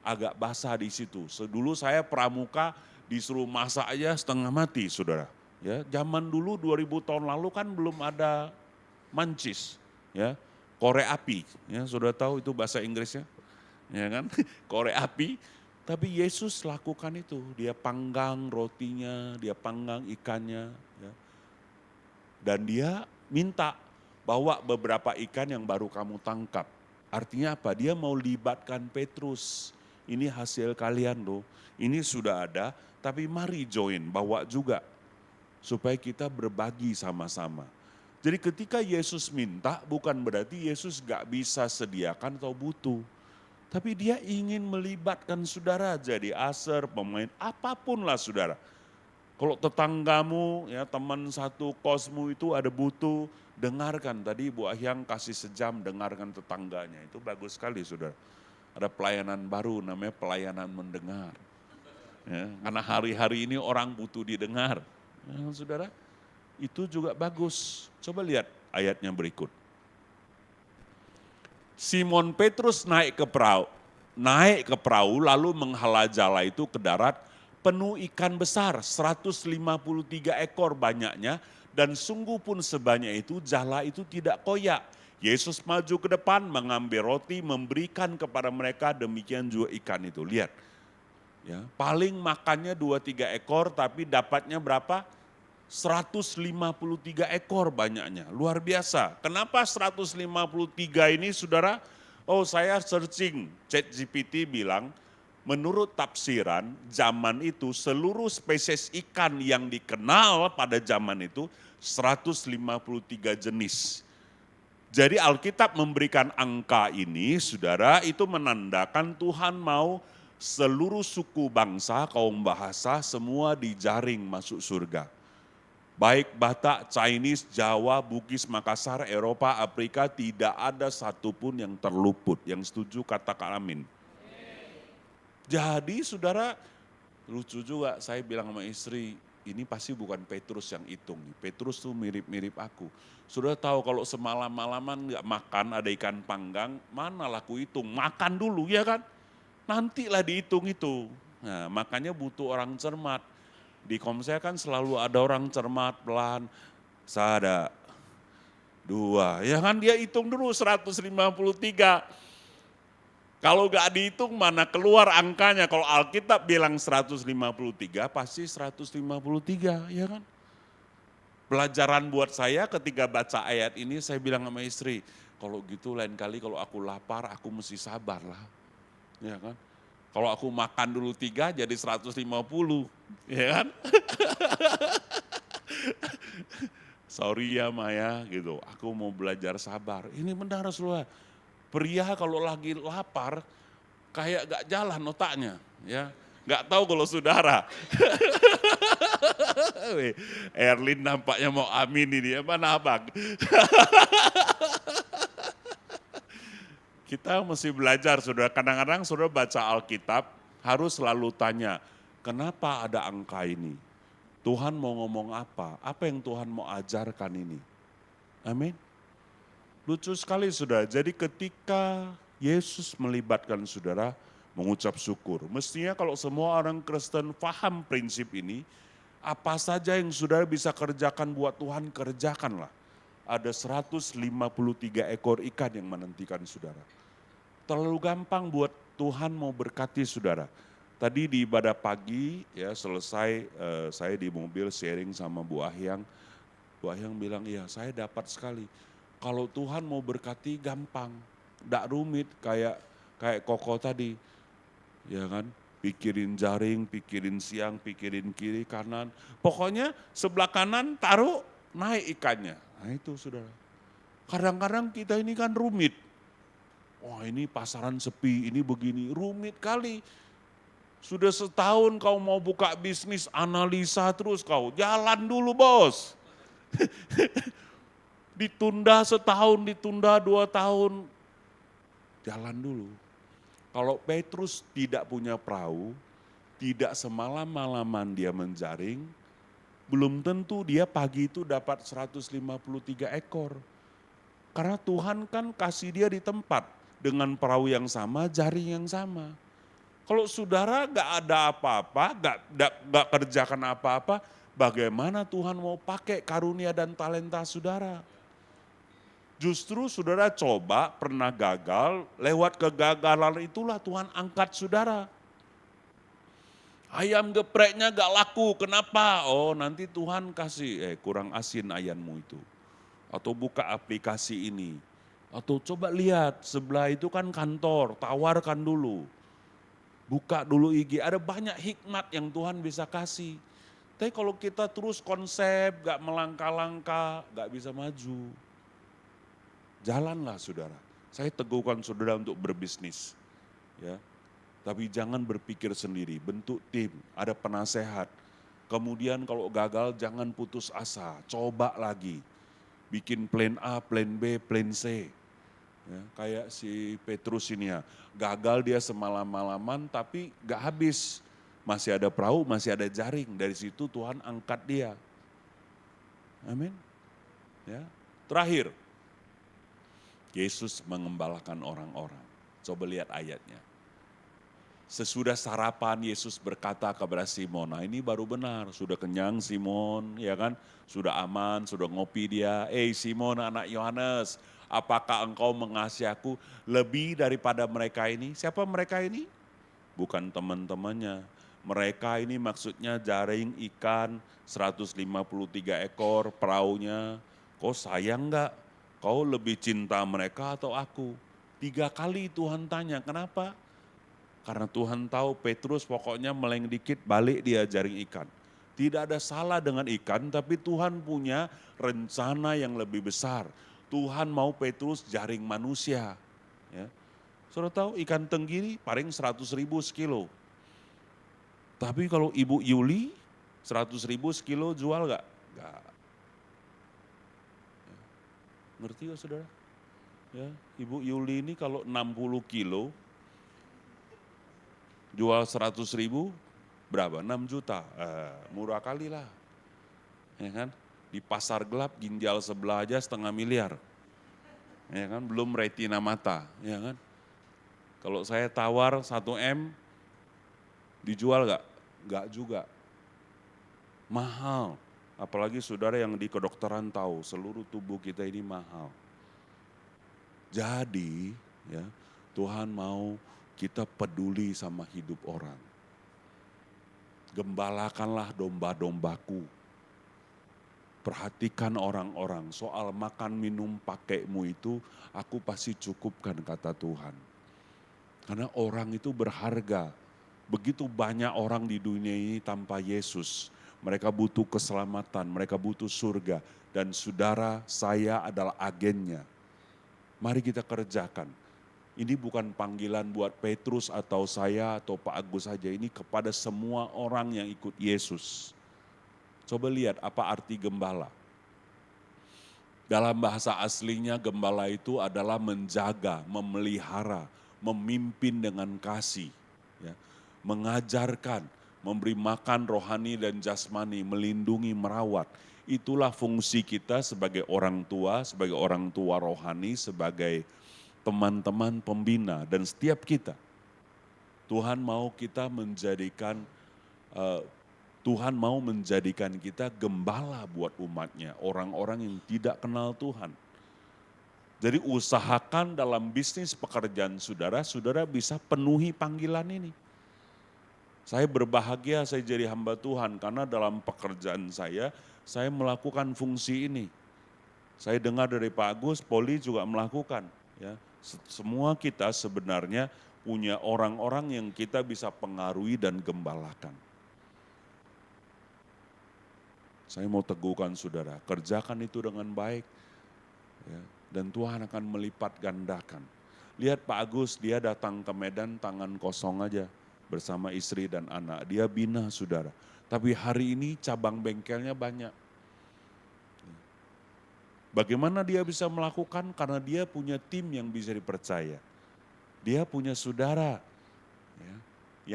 agak basah di situ. Dulu saya pramuka disuruh masak aja setengah mati, saudara. Ya, zaman dulu 2000 tahun lalu kan belum ada mancis, ya, korek api. Ya, saudara tahu itu bahasa Inggrisnya, ya kan? Korek api. Tapi Yesus lakukan itu, dia panggang rotinya, dia panggang ikannya, ya. Dan dia minta bawa beberapa ikan yang baru kamu tangkap. Artinya apa? Dia mau libatkan Petrus. Ini hasil kalian loh. Ini sudah ada, tapi mari join, bawa juga. Supaya kita berbagi sama-sama. Jadi ketika Yesus minta, bukan berarti Yesus gak bisa sediakan atau butuh. Tapi dia ingin melibatkan saudara jadi aser, pemain, apapun lah saudara. Kalau tetanggamu, ya teman satu kosmu itu ada butuh, dengarkan. Tadi Bu Ahyang kasih sejam dengarkan tetangganya, itu bagus sekali saudara. Ada pelayanan baru namanya pelayanan mendengar. Ya, karena hari-hari ini orang butuh didengar. Ya, saudara, itu juga bagus. Coba lihat ayatnya berikut. Simon Petrus naik ke perahu lalu menghala jala itu ke darat penuh ikan besar 153 ekor banyaknya dan sungguh pun sebanyak itu jala itu tidak koyak. Yesus maju ke depan mengambil roti memberikan kepada mereka demikian juga ikan itu. Lihat. Ya, paling makannya 2-3 ekor tapi dapatnya berapa? 153 ekor banyaknya, luar biasa. Kenapa 153 ini saudara? Oh saya searching, ChatGPT bilang menurut tafsiran zaman itu seluruh spesies ikan yang dikenal pada zaman itu 153 jenis. Jadi Alkitab memberikan angka ini saudara itu menandakan Tuhan mau seluruh suku bangsa, kaum bahasa semua dijaring masuk surga. Baik Batak, Chinese, Jawa, Bugis, Makassar, Eropa, Afrika tidak ada satupun yang terluput. Yang setuju katakan amin. Jadi saudara lucu juga saya bilang sama istri ini pasti bukan Petrus yang hitung. Petrus tuh mirip-mirip aku. Sudah tahu kalau semalam-malaman gak makan ada ikan panggang mana laku hitung. Makan dulu ya kan. Nantilah dihitung itu. Nah, makanya butuh orang cermat. Di Komsel kan selalu ada orang cermat pelan. Ada 2, ya kan dia hitung dulu 153. Kalau gak dihitung mana keluar angkanya. Kalau Alkitab bilang 153 pasti 153 ya kan. Pelajaran buat saya ketika baca ayat ini saya bilang sama istri. Kalau gitu lain kali kalau aku lapar aku mesti sabar lah. Ya kan? Kalau aku makan dulu 3 jadi 150, ya kan? Sorry ya Maya gitu, aku mau belajar sabar. Ini benar Rasulullah, pria kalau lagi lapar kayak gak jalan otaknya. Ya, gak tahu kalau saudara. Erlin nampaknya mau amin ini, ya mana abang? Kita mesti belajar saudara, kadang-kadang saudara baca Alkitab harus selalu tanya, kenapa ada angka ini? Tuhan mau ngomong apa? Apa yang Tuhan mau ajarkan ini? Amin. Lucu sekali saudara, jadi ketika Yesus melibatkan saudara mengucap syukur. Mestinya kalau semua orang Kristen paham prinsip ini, apa saja yang saudara bisa kerjakan buat Tuhan, kerjakanlah. Ada 153 ekor ikan yang menantikan saudara. Terlalu gampang buat Tuhan mau berkati saudara. Tadi di ibadah pagi ya selesai saya di mobil sharing sama Bu Ahyang. Bu Ahyang bilang iya saya dapat sekali. Kalau Tuhan mau berkati gampang. Tidak rumit kayak Koko tadi. Ya kan, pikirin jaring, pikirin siang, pikirin kiri, kanan. Pokoknya sebelah kanan taruh naik ikannya. Nah itu saudara. Kadang-kadang kita ini kan rumit. Wah ini pasaran sepi, ini begini, rumit kali. Sudah setahun kau mau buka bisnis, analisa terus kau. Jalan dulu bos. Ditunda setahun, ditunda 2 tahun. Jalan dulu. Kalau Petrus tidak punya perahu, tidak semalam-malaman dia menjaring, belum tentu dia pagi itu dapat 153 ekor. Karena Tuhan kan kasih dia di tempat dengan perahu yang sama, jaring yang sama. Kalau saudara gak ada apa-apa, gak kerjakan apa-apa, bagaimana Tuhan mau pakai karunia dan talenta saudara? Justru saudara coba pernah gagal, lewat kegagalan itulah Tuhan angkat saudara. Ayam gepreknya gak laku, kenapa? Oh nanti Tuhan kasih, kurang asin ayammu itu. Atau buka aplikasi ini. Atau coba lihat, sebelah itu kan kantor, tawarkan dulu. Buka dulu IG, ada banyak hikmat yang Tuhan bisa kasih. Tapi kalau kita terus konsep, gak melangkah-langkah, gak bisa maju. Jalanlah saudara. Saya teguhkan saudara untuk berbisnis. Ya. Tapi jangan berpikir sendiri, bentuk tim, ada penasehat. Kemudian kalau gagal jangan putus asa, coba lagi. Bikin plan A, plan B, plan C. Ya, kayak si Petrus ini ya, gagal dia semalam-malaman tapi gak habis. Masih ada perahu, masih ada jaring, dari situ Tuhan angkat dia. Amin. Ya. Terakhir, Yesus mengembalakan orang-orang. Coba lihat ayatnya. Sesudah sarapan Yesus berkata kepada Simon, nah ini baru benar, sudah kenyang Simon, ya kan? Sudah aman, sudah ngopi dia. Simon anak Yohanes, apakah engkau mengasihi aku lebih daripada mereka ini? Siapa mereka ini? Bukan teman-temannya. Mereka ini maksudnya jaring ikan 153 ekor perahunya. Kau sayang enggak? Kau lebih cinta mereka atau aku? 3 kali Tuhan tanya, kenapa? Karena Tuhan tahu Petrus pokoknya meleng dikit balik dia jaring ikan. Tidak ada salah dengan ikan, tapi Tuhan punya rencana yang lebih besar. Tuhan mau Petrus jaring manusia. Ya. Saudara tahu ikan tenggiri paling 100.000 sekilo. Tapi kalau Ibu Yuli 100.000 sekilo jual gak? Gak. Ya. Ngerti gak saudara? Ya, Ibu Yuli ini kalau 60 kilo jual 100.000 berapa? 6 juta. Murah kali lah. Ya kan? Di pasar gelap ginjal sebelah aja 0,5 miliar. Ya kan? Belum retina mata, ya kan? Kalau saya tawar 1 M dijual gak? Gak juga. Mahal. Apalagi saudara yang di kedokteran tahu seluruh tubuh kita ini mahal. Jadi ya Tuhan mau kita peduli sama hidup orang. Gembalakanlah domba-dombaku. Perhatikan orang-orang, soal makan minum pakaimu itu aku pasti cukupkan kata Tuhan. Karena orang itu berharga. Begitu banyak orang di dunia ini tanpa Yesus. Mereka butuh keselamatan, mereka butuh surga. Dan saudara saya adalah agennya. Mari kita kerjakan. Ini bukan panggilan buat Petrus atau saya atau Pak Agus saja. Ini kepada semua orang yang ikut Yesus. Coba lihat apa arti gembala. Dalam bahasa aslinya gembala itu adalah menjaga, memelihara, memimpin dengan kasih. Ya. Mengajarkan, memberi makan rohani dan jasmani, melindungi, merawat. Itulah fungsi kita sebagai orang tua rohani, sebagai teman-teman pembina dan setiap kita. Tuhan mau kita menjadikan, Tuhan mau menjadikan kita gembala buat umatnya, orang-orang yang tidak kenal Tuhan. Jadi usahakan dalam bisnis pekerjaan saudara, saudara bisa penuhi panggilan ini. Saya berbahagia saya jadi hamba Tuhan karena dalam pekerjaan saya melakukan fungsi ini. Saya dengar dari Pak Agus, Poli juga melakukan. Ya. Semua kita sebenarnya punya orang-orang yang kita bisa pengaruhi dan gembalakan. Saya mau teguhkan saudara, kerjakan itu dengan baik. Ya, dan Tuhan akan melipat gandakan. Lihat Pak Agus, dia datang ke Medan tangan kosong aja bersama istri dan anak. Dia bina saudara. Tapi hari ini cabang bengkelnya banyak. Bagaimana dia bisa melakukan? Karena dia punya tim yang bisa dipercaya. Dia punya saudara ya,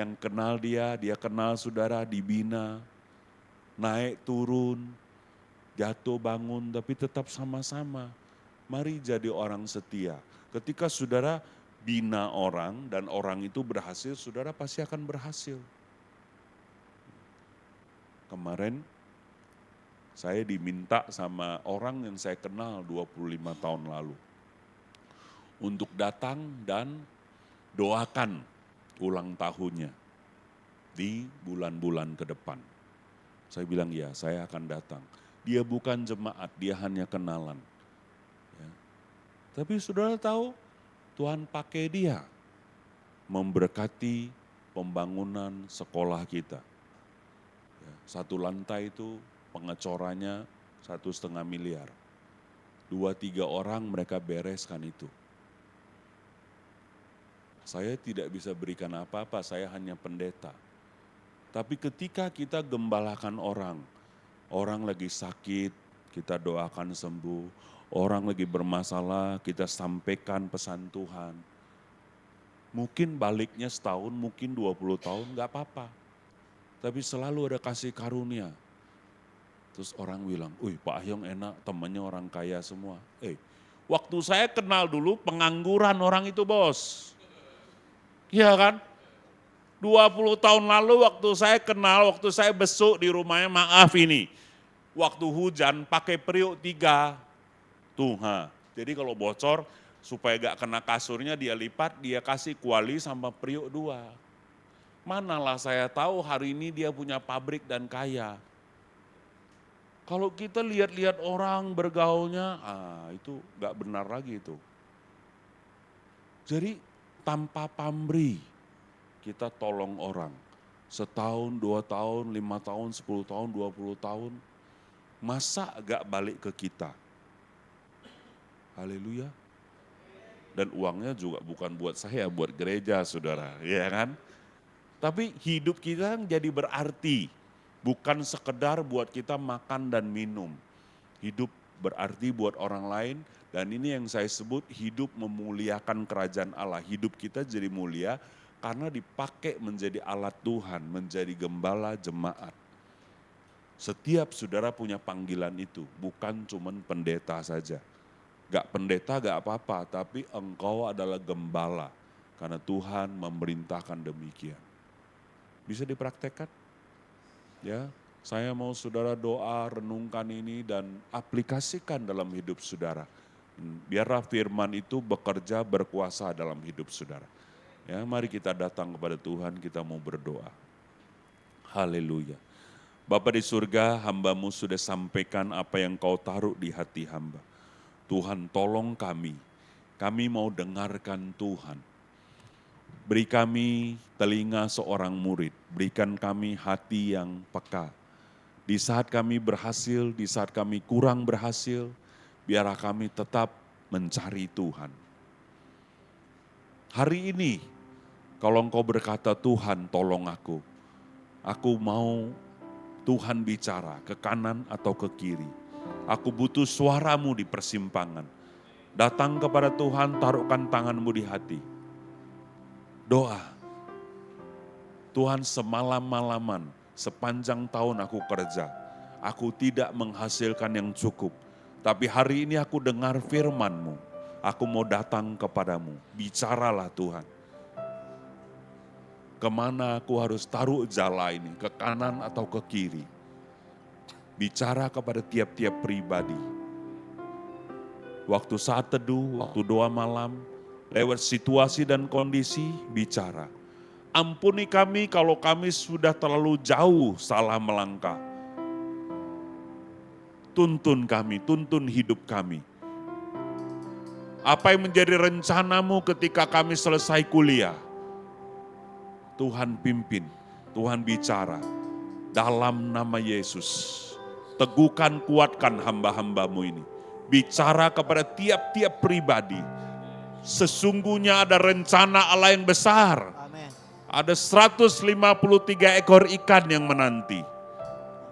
yang kenal dia kenal saudara, dibina, naik turun, jatuh bangun, tapi tetap sama-sama. Mari jadi orang setia. Ketika saudara bina orang dan orang itu berhasil, saudara pasti akan berhasil. Kemarin saya diminta sama orang yang saya kenal 25 tahun lalu untuk datang dan doakan ulang tahunnya di bulan-bulan ke depan. Saya bilang ya, saya akan datang. Dia bukan jemaat, dia hanya kenalan. Ya. Tapi saudara tahu, Tuhan pakai dia memberkati pembangunan sekolah kita. Ya, 1 lantai itu pengecorannya 1,5 miliar. 2-3 orang mereka bereskan itu. Saya tidak bisa berikan apa-apa, saya hanya pendeta. Tapi ketika kita gembalakan orang lagi sakit, kita doakan sembuh. Orang lagi bermasalah, kita sampaikan pesan Tuhan. Mungkin baliknya setahun, mungkin 20 tahun, gak apa-apa. Tapi selalu ada kasih karunia. Terus orang bilang, Pak Ahyong enak, temannya orang kaya semua. Waktu saya kenal dulu pengangguran orang itu bos. Iya kan? 20 tahun lalu waktu saya kenal, waktu saya besuk di rumahnya, maaf ini. Waktu hujan pakai periuk 3. Jadi kalau bocor supaya gak kena kasurnya dia lipat, dia kasih kuali sama periuk 2. Manalah saya tahu hari ini dia punya pabrik dan kaya. Kalau kita lihat-lihat orang bergaulnya, itu gak benar lagi itu. Jadi tanpa pamrih kita tolong orang. Setahun, 2 tahun, 5 tahun, 10 tahun, 20 tahun. Masa gak balik ke kita? Haleluya. Dan uangnya juga bukan buat saya, buat gereja saudara. Ya kan? Tapi hidup kita jadi berarti. Bukan sekedar buat kita makan dan minum. Hidup berarti buat orang lain. Dan ini yang saya sebut hidup memuliakan kerajaan Allah. Hidup kita jadi mulia karena dipakai menjadi alat Tuhan, menjadi gembala jemaat. Setiap saudara punya panggilan itu, bukan cuman pendeta saja. Gak pendeta gak apa-apa, tapi engkau adalah gembala. Karena Tuhan memerintahkan demikian. Bisa dipraktekkan? Ya, saya mau saudara doa, renungkan ini dan aplikasikan dalam hidup saudara. Biarlah firman itu bekerja berkuasa dalam hidup saudara. Ya, mari kita datang kepada Tuhan, kita mau berdoa. Haleluya. Bapa di surga, hamba-Mu sudah sampaikan apa yang Kau taruh di hati hamba. Tuhan tolong kami mau dengarkan Tuhan. Beri kami telinga seorang murid, berikan kami hati yang peka. Di saat kami berhasil, di saat kami kurang berhasil, biarlah kami tetap mencari Tuhan. Hari ini, kalau Engkau berkata, Tuhan tolong aku mau Tuhan bicara ke kanan atau ke kiri. Aku butuh suara-Mu di persimpangan. Datang kepada Tuhan, taruhkan tangan-Mu di hati. Doa. Tuhan, semalam-malaman, sepanjang tahun aku kerja, aku tidak menghasilkan yang cukup. Tapi hari ini aku dengar firman-Mu. Aku mau datang kepadamu. Bicaralah Tuhan. Kemana aku harus taruh jala ini, ke kanan atau ke kiri. Bicara kepada tiap-tiap pribadi. Waktu saat teduh, waktu doa malam, lewat situasi dan kondisi, bicara. Ampuni kami kalau kami sudah terlalu jauh salah melangkah. Tuntun kami, tuntun hidup kami. Apa yang menjadi rencana-Mu ketika kami selesai kuliah? Tuhan pimpin, Tuhan bicara. Dalam nama Yesus, teguhkan, kuatkan hamba-hamba-Mu ini. Bicara kepada tiap-tiap pribadi. Sesungguhnya ada rencana Allah yang besar. Amin. Ada 153 ekor ikan yang menanti.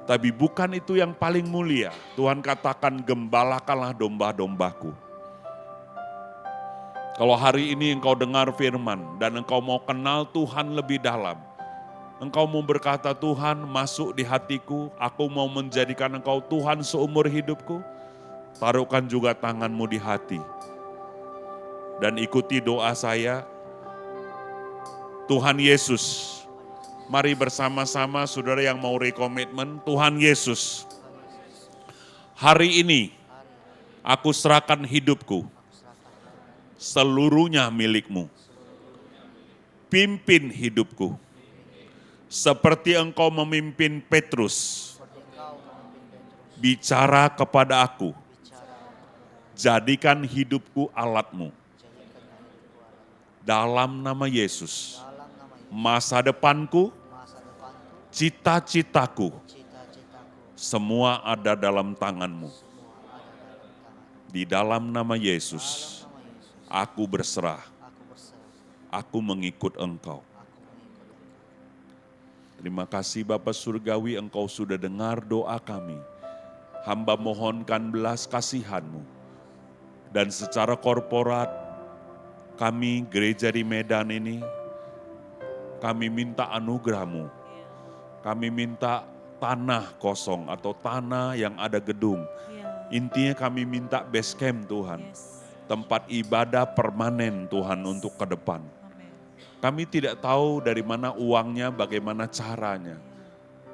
Tapi bukan itu yang paling mulia. Tuhan katakan, gembalakanlah domba-dombaku. Kalau hari ini engkau dengar firman dan engkau mau kenal Tuhan lebih dalam. Engkau mau berkata, Tuhan masuk di hatiku, aku mau menjadikan engkau Tuhan seumur hidupku. Taruhkan juga tanganmu di hati. dan ikuti doa saya. Tuhan Yesus, mari bersama-sama saudara yang mau rekomitmen, Tuhan Yesus, hari ini aku serahkan hidupku, seluruhnya milik-Mu. Pimpin hidupku, seperti Engkau memimpin Petrus. Bicara kepada aku, jadikan hidupku alat-Mu. Dalam nama Yesus, masa depanku, cita-citaku, semua ada dalam tangan-Mu. Di dalam nama Yesus, aku berserah, aku mengikut Engkau. Terima kasih Bapa Surgawi, Engkau sudah dengar doa kami. Hamba mohonkan belas kasihan-Mu. Dan secara korporat, kami gereja di Medan ini, kami minta anugerah-Mu. Kami minta tanah kosong atau tanah yang ada gedung. Intinya kami minta base camp Tuhan. Tempat ibadah permanen Tuhan untuk ke depan. Kami tidak tahu dari mana uangnya, bagaimana caranya.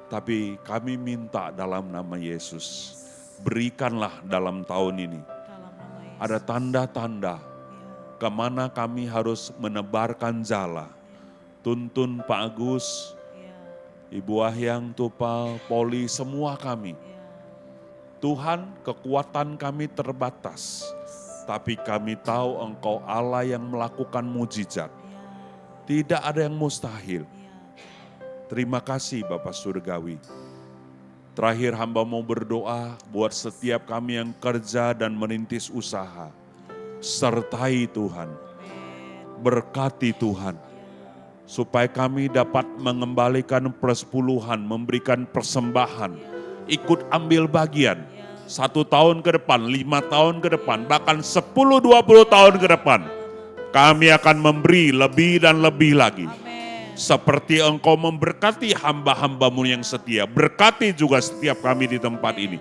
Tapi kami minta dalam nama Yesus. Berikanlah dalam tahun ini. Ada tanda-tanda kemana kami harus menebarkan jala. Tuntun Pak Agus, Ibu Ahyang, Tupal, Poli, semua kami. Tuhan, kekuatan kami terbatas. Tapi kami tahu Engkau Allah yang melakukan mujizat. Tidak ada yang mustahil. Terima kasih Bapak Surgawi. Terakhir hamba mau berdoa buat setiap kami yang kerja dan merintis usaha. Sertai Tuhan. Berkati Tuhan. Supaya kami dapat mengembalikan persepuluhan, memberikan persembahan. Ikut ambil bagian. 1 tahun ke depan, 5 tahun ke depan, bahkan 10-20 tahun ke depan. Kami akan memberi lebih dan lebih lagi. Seperti Engkau memberkati hamba-hamba-Mu yang setia. Berkati juga setiap kami di tempat ini.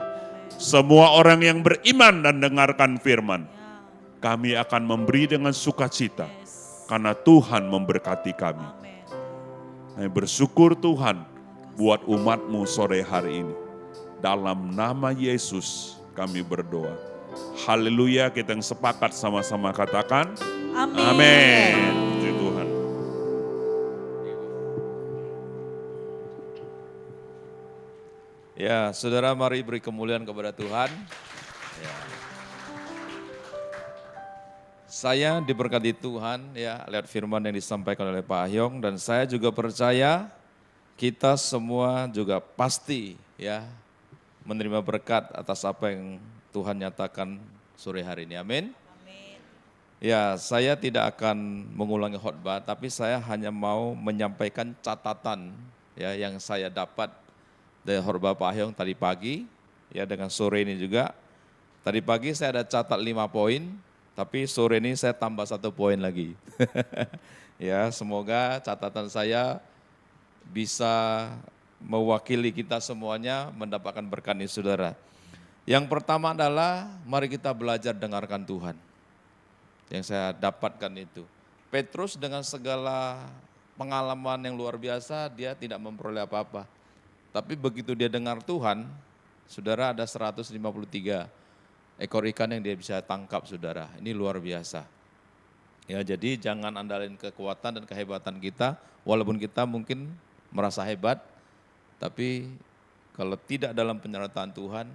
Semua orang yang beriman dan dengarkan firman. Kami akan memberi dengan sukacita. Karena Tuhan memberkati kami. Kami bersyukur Tuhan buat umat-Mu sore hari ini. Dalam nama Yesus kami berdoa. Haleluya, kita yang sepakat sama-sama katakan. Amin. Amin. Puji Tuhan. Ya, saudara mari beri kemuliaan kepada Tuhan. Ya. Saya diberkati Tuhan ya lewat firman yang disampaikan oleh Pak Ahyong dan saya juga percaya kita semua juga pasti ya menerima berkat atas apa yang Tuhan nyatakan sore hari ini. Amin. Ya, saya tidak akan mengulangi khotbah tapi saya hanya mau menyampaikan catatan ya yang saya dapat dari khotbah Pak Ahyong tadi pagi ya dengan sore ini juga. Tadi pagi saya ada catat 5 poin. Tapi sore ini saya tambah 1 poin lagi. Ya, semoga catatan saya bisa mewakili kita semuanya mendapatkan berkat ini saudara. Yang pertama adalah mari kita belajar dengarkan Tuhan. Yang saya dapatkan itu. Petrus dengan segala pengalaman yang luar biasa dia tidak memperoleh apa-apa. Tapi begitu dia dengar Tuhan, saudara ada 153 ekor ikan yang dia bisa tangkap saudara, ini luar biasa. Ya jadi jangan andalin kekuatan dan kehebatan kita, walaupun kita mungkin merasa hebat, tapi kalau tidak dalam penyertaan Tuhan,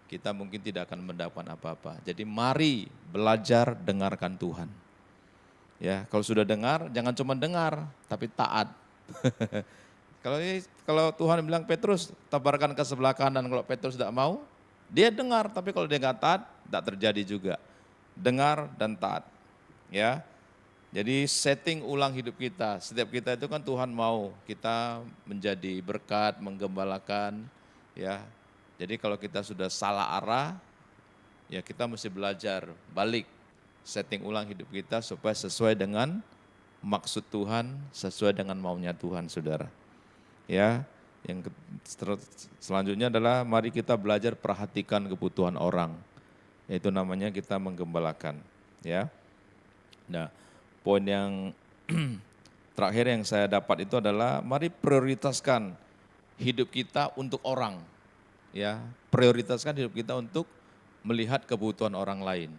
kita mungkin tidak akan mendapatkan apa-apa. Jadi mari belajar dengarkan Tuhan. Ya kalau sudah dengar, jangan cuma dengar, tapi taat. Kalau Tuhan bilang Petrus, tabarkan ke sebelah kanan, kalau Petrus tidak mau, dia dengar, tapi kalau dia nggak taat, tidak terjadi juga. Dengar dan taat. Ya, jadi setting ulang hidup kita. Setiap kita itu kan Tuhan mau kita menjadi berkat, menggembalakan. Ya, jadi kalau kita sudah salah arah, ya kita mesti belajar balik, setting ulang hidup kita supaya sesuai dengan maksud Tuhan, sesuai dengan maunya Tuhan, saudara. Ya. Yang selanjutnya adalah mari kita belajar perhatikan kebutuhan orang. Yaitu namanya kita menggembalakan, ya. Nah, poin yang terakhir yang saya dapat itu adalah mari prioritaskan hidup kita untuk orang. Ya, prioritaskan hidup kita untuk melihat kebutuhan orang lain.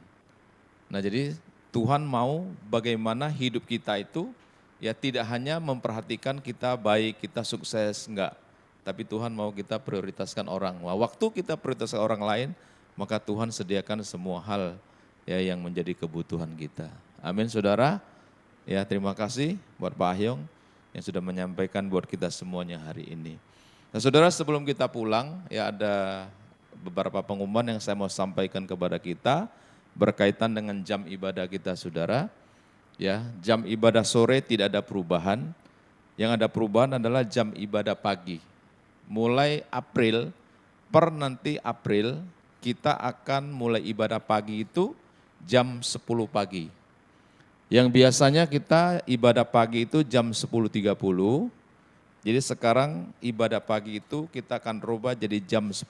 Nah, jadi Tuhan mau bagaimana hidup kita itu ya tidak hanya memperhatikan kita baik, kita sukses, enggak. Tapi Tuhan mau kita prioritaskan orang. Wah, waktu kita prioritaskan orang lain, maka Tuhan sediakan semua hal ya yang menjadi kebutuhan kita. Amin saudara. Ya terima kasih buat Pak Ahyong yang sudah menyampaikan buat kita semuanya hari ini. Nah saudara sebelum kita pulang ya ada beberapa pengumuman yang saya mau sampaikan kepada kita berkaitan dengan jam ibadah kita saudara. Ya jam ibadah sore tidak ada perubahan, yang ada perubahan adalah jam ibadah pagi. Mulai April per nanti April kita akan mulai ibadah pagi itu jam 10 pagi. Yang biasanya kita ibadah pagi itu jam 10.30, jadi sekarang ibadah pagi itu kita akan rubah jadi jam 10.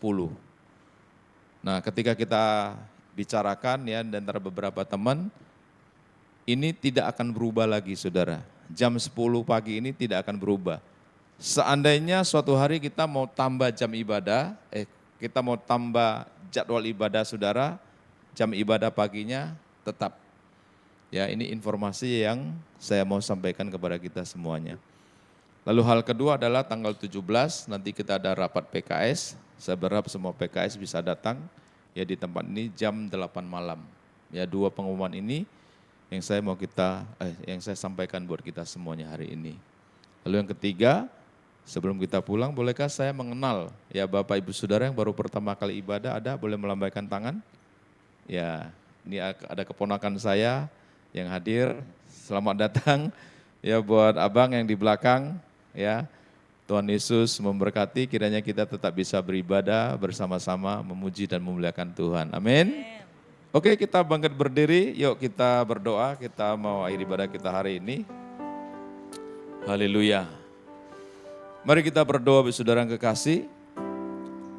Nah ketika kita bicarakan ya dan antara beberapa teman, ini tidak akan berubah lagi saudara. Jam 10 pagi ini tidak akan berubah. Seandainya suatu hari kita mau tambah jam ibadah, kita mau tambah jadwal ibadah saudara, jam ibadah paginya tetap. Ya ini informasi yang saya mau sampaikan kepada kita semuanya. Lalu hal kedua adalah tanggal 17 nanti kita ada rapat PKS. Saya berharap semua PKS bisa datang ya di tempat ini jam 8 malam. Ya dua pengumuman ini yang saya sampaikan buat kita semuanya hari ini. Lalu yang ketiga, sebelum kita pulang bolehkah saya mengenal ya Bapak Ibu Saudara yang baru pertama kali ibadah ada, boleh melambaikan tangan? Ya, ini ada keponakan saya yang hadir, selamat datang ya buat abang yang di belakang ya. Tuhan Yesus memberkati, kiranya kita tetap bisa beribadah bersama-sama memuji dan memuliakan Tuhan. Amin. Oke kita bangkit berdiri, yuk kita berdoa, kita mau akhiri ibadah kita hari ini. Haleluya. Mari kita berdoa saudara yang kekasih.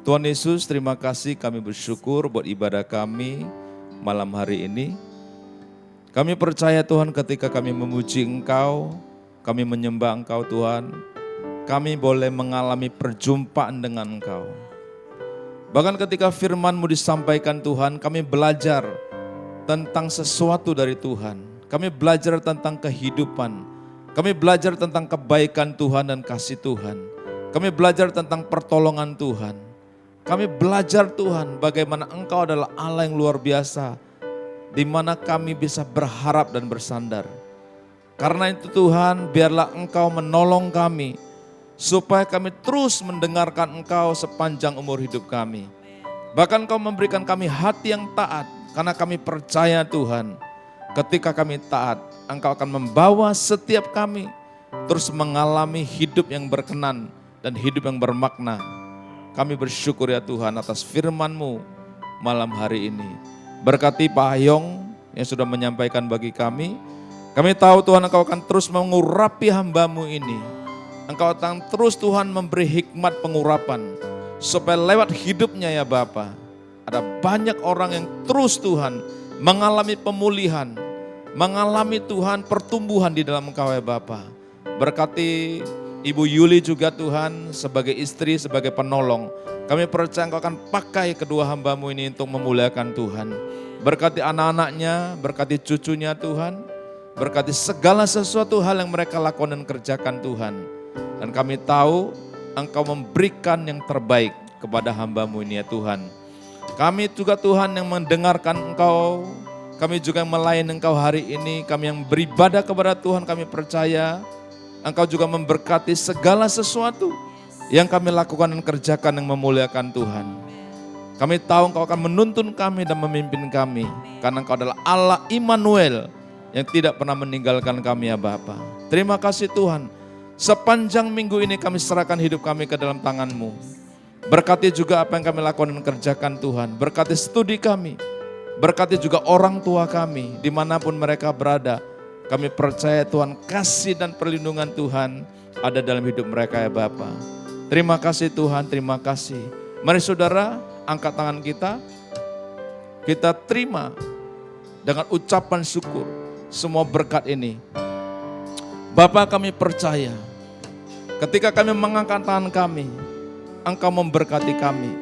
Tuhan Yesus terima kasih, kami bersyukur buat ibadah kami malam hari ini. Kami percaya Tuhan ketika kami memuji Engkau, kami menyembah Engkau Tuhan, kami boleh mengalami perjumpaan dengan Engkau. Bahkan ketika firman-Mu disampaikan Tuhan, kami belajar tentang sesuatu dari Tuhan. Kami belajar tentang kehidupan, kami belajar tentang kebaikan Tuhan dan kasih Tuhan. Kami belajar tentang pertolongan Tuhan. Kami belajar Tuhan bagaimana Engkau adalah Allah yang luar biasa, di mana kami bisa berharap dan bersandar. Karena itu Tuhan, biarlah Engkau menolong kami, supaya kami terus mendengarkan Engkau sepanjang umur hidup kami. Bahkan Engkau memberikan kami hati yang taat, karena kami percaya Tuhan, ketika kami taat, Engkau akan membawa setiap kami terus mengalami hidup yang berkenan dan hidup yang bermakna. Kami bersyukur ya Tuhan atas firman-Mu malam hari ini. Berkati Pak Ahyong yang sudah menyampaikan bagi kami. Kami tahu Tuhan Engkau akan terus mengurapi hamba-Mu ini. Engkau akan terus Tuhan memberi hikmat pengurapan. Supaya lewat hidupnya ya Bapa, ada banyak orang yang terus Tuhan mengalami pemulihan. Mengalami Tuhan pertumbuhan di dalam Engkau ya Bapa. Berkati Ibu Yuli juga Tuhan sebagai istri, sebagai penolong. Kami percaya Engkau akan pakai kedua hamba-Mu ini untuk memuliakan Tuhan. Berkati anak-anaknya, berkati cucunya Tuhan. Berkati segala sesuatu hal yang mereka lakukan dan kerjakan Tuhan. Dan kami tahu Engkau memberikan yang terbaik kepada hamba-Mu ini ya Tuhan. Kami juga Tuhan yang mendengarkan Engkau. Kami juga yang melayani Engkau hari ini. Kami yang beribadah kepada Tuhan, kami percaya Engkau juga memberkati segala sesuatu yang kami lakukan dan kerjakan yang memuliakan Tuhan. Kami tahu Engkau akan menuntun kami dan memimpin kami. Karena Engkau adalah Allah Immanuel yang tidak pernah meninggalkan kami ya Bapa. Terima kasih Tuhan. Sepanjang minggu ini kami serahkan hidup kami ke dalam tangan-Mu. Berkati juga apa yang kami lakukan dan kerjakan Tuhan. Berkati studi kami. Berkati juga orang tua kami dimanapun mereka berada. Kami percaya Tuhan kasih dan perlindungan Tuhan ada dalam hidup mereka ya Bapa. Terima kasih Tuhan, terima kasih. Mari saudara, angkat tangan kita. Kita terima dengan ucapan syukur. semua berkat ini. Bapa, kami percaya ketika kami mengangkat tangan kami, Engkau memberkati kami.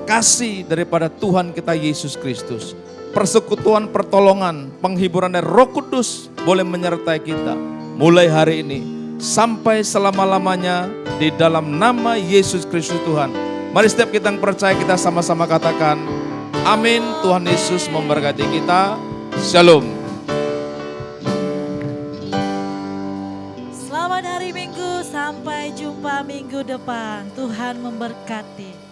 Kasih daripada Tuhan kita Yesus Kristus, persekutuan, pertolongan, penghiburan dari Roh Kudus boleh menyertai kita mulai hari ini sampai selama-lamanya di dalam nama Yesus Kristus Tuhan. Mari setiap kita yang percaya kita sama-sama katakan amin. Tuhan Yesus memberkati kita. Shalom. Selamat hari Minggu, sampai jumpa minggu depan. Tuhan memberkati.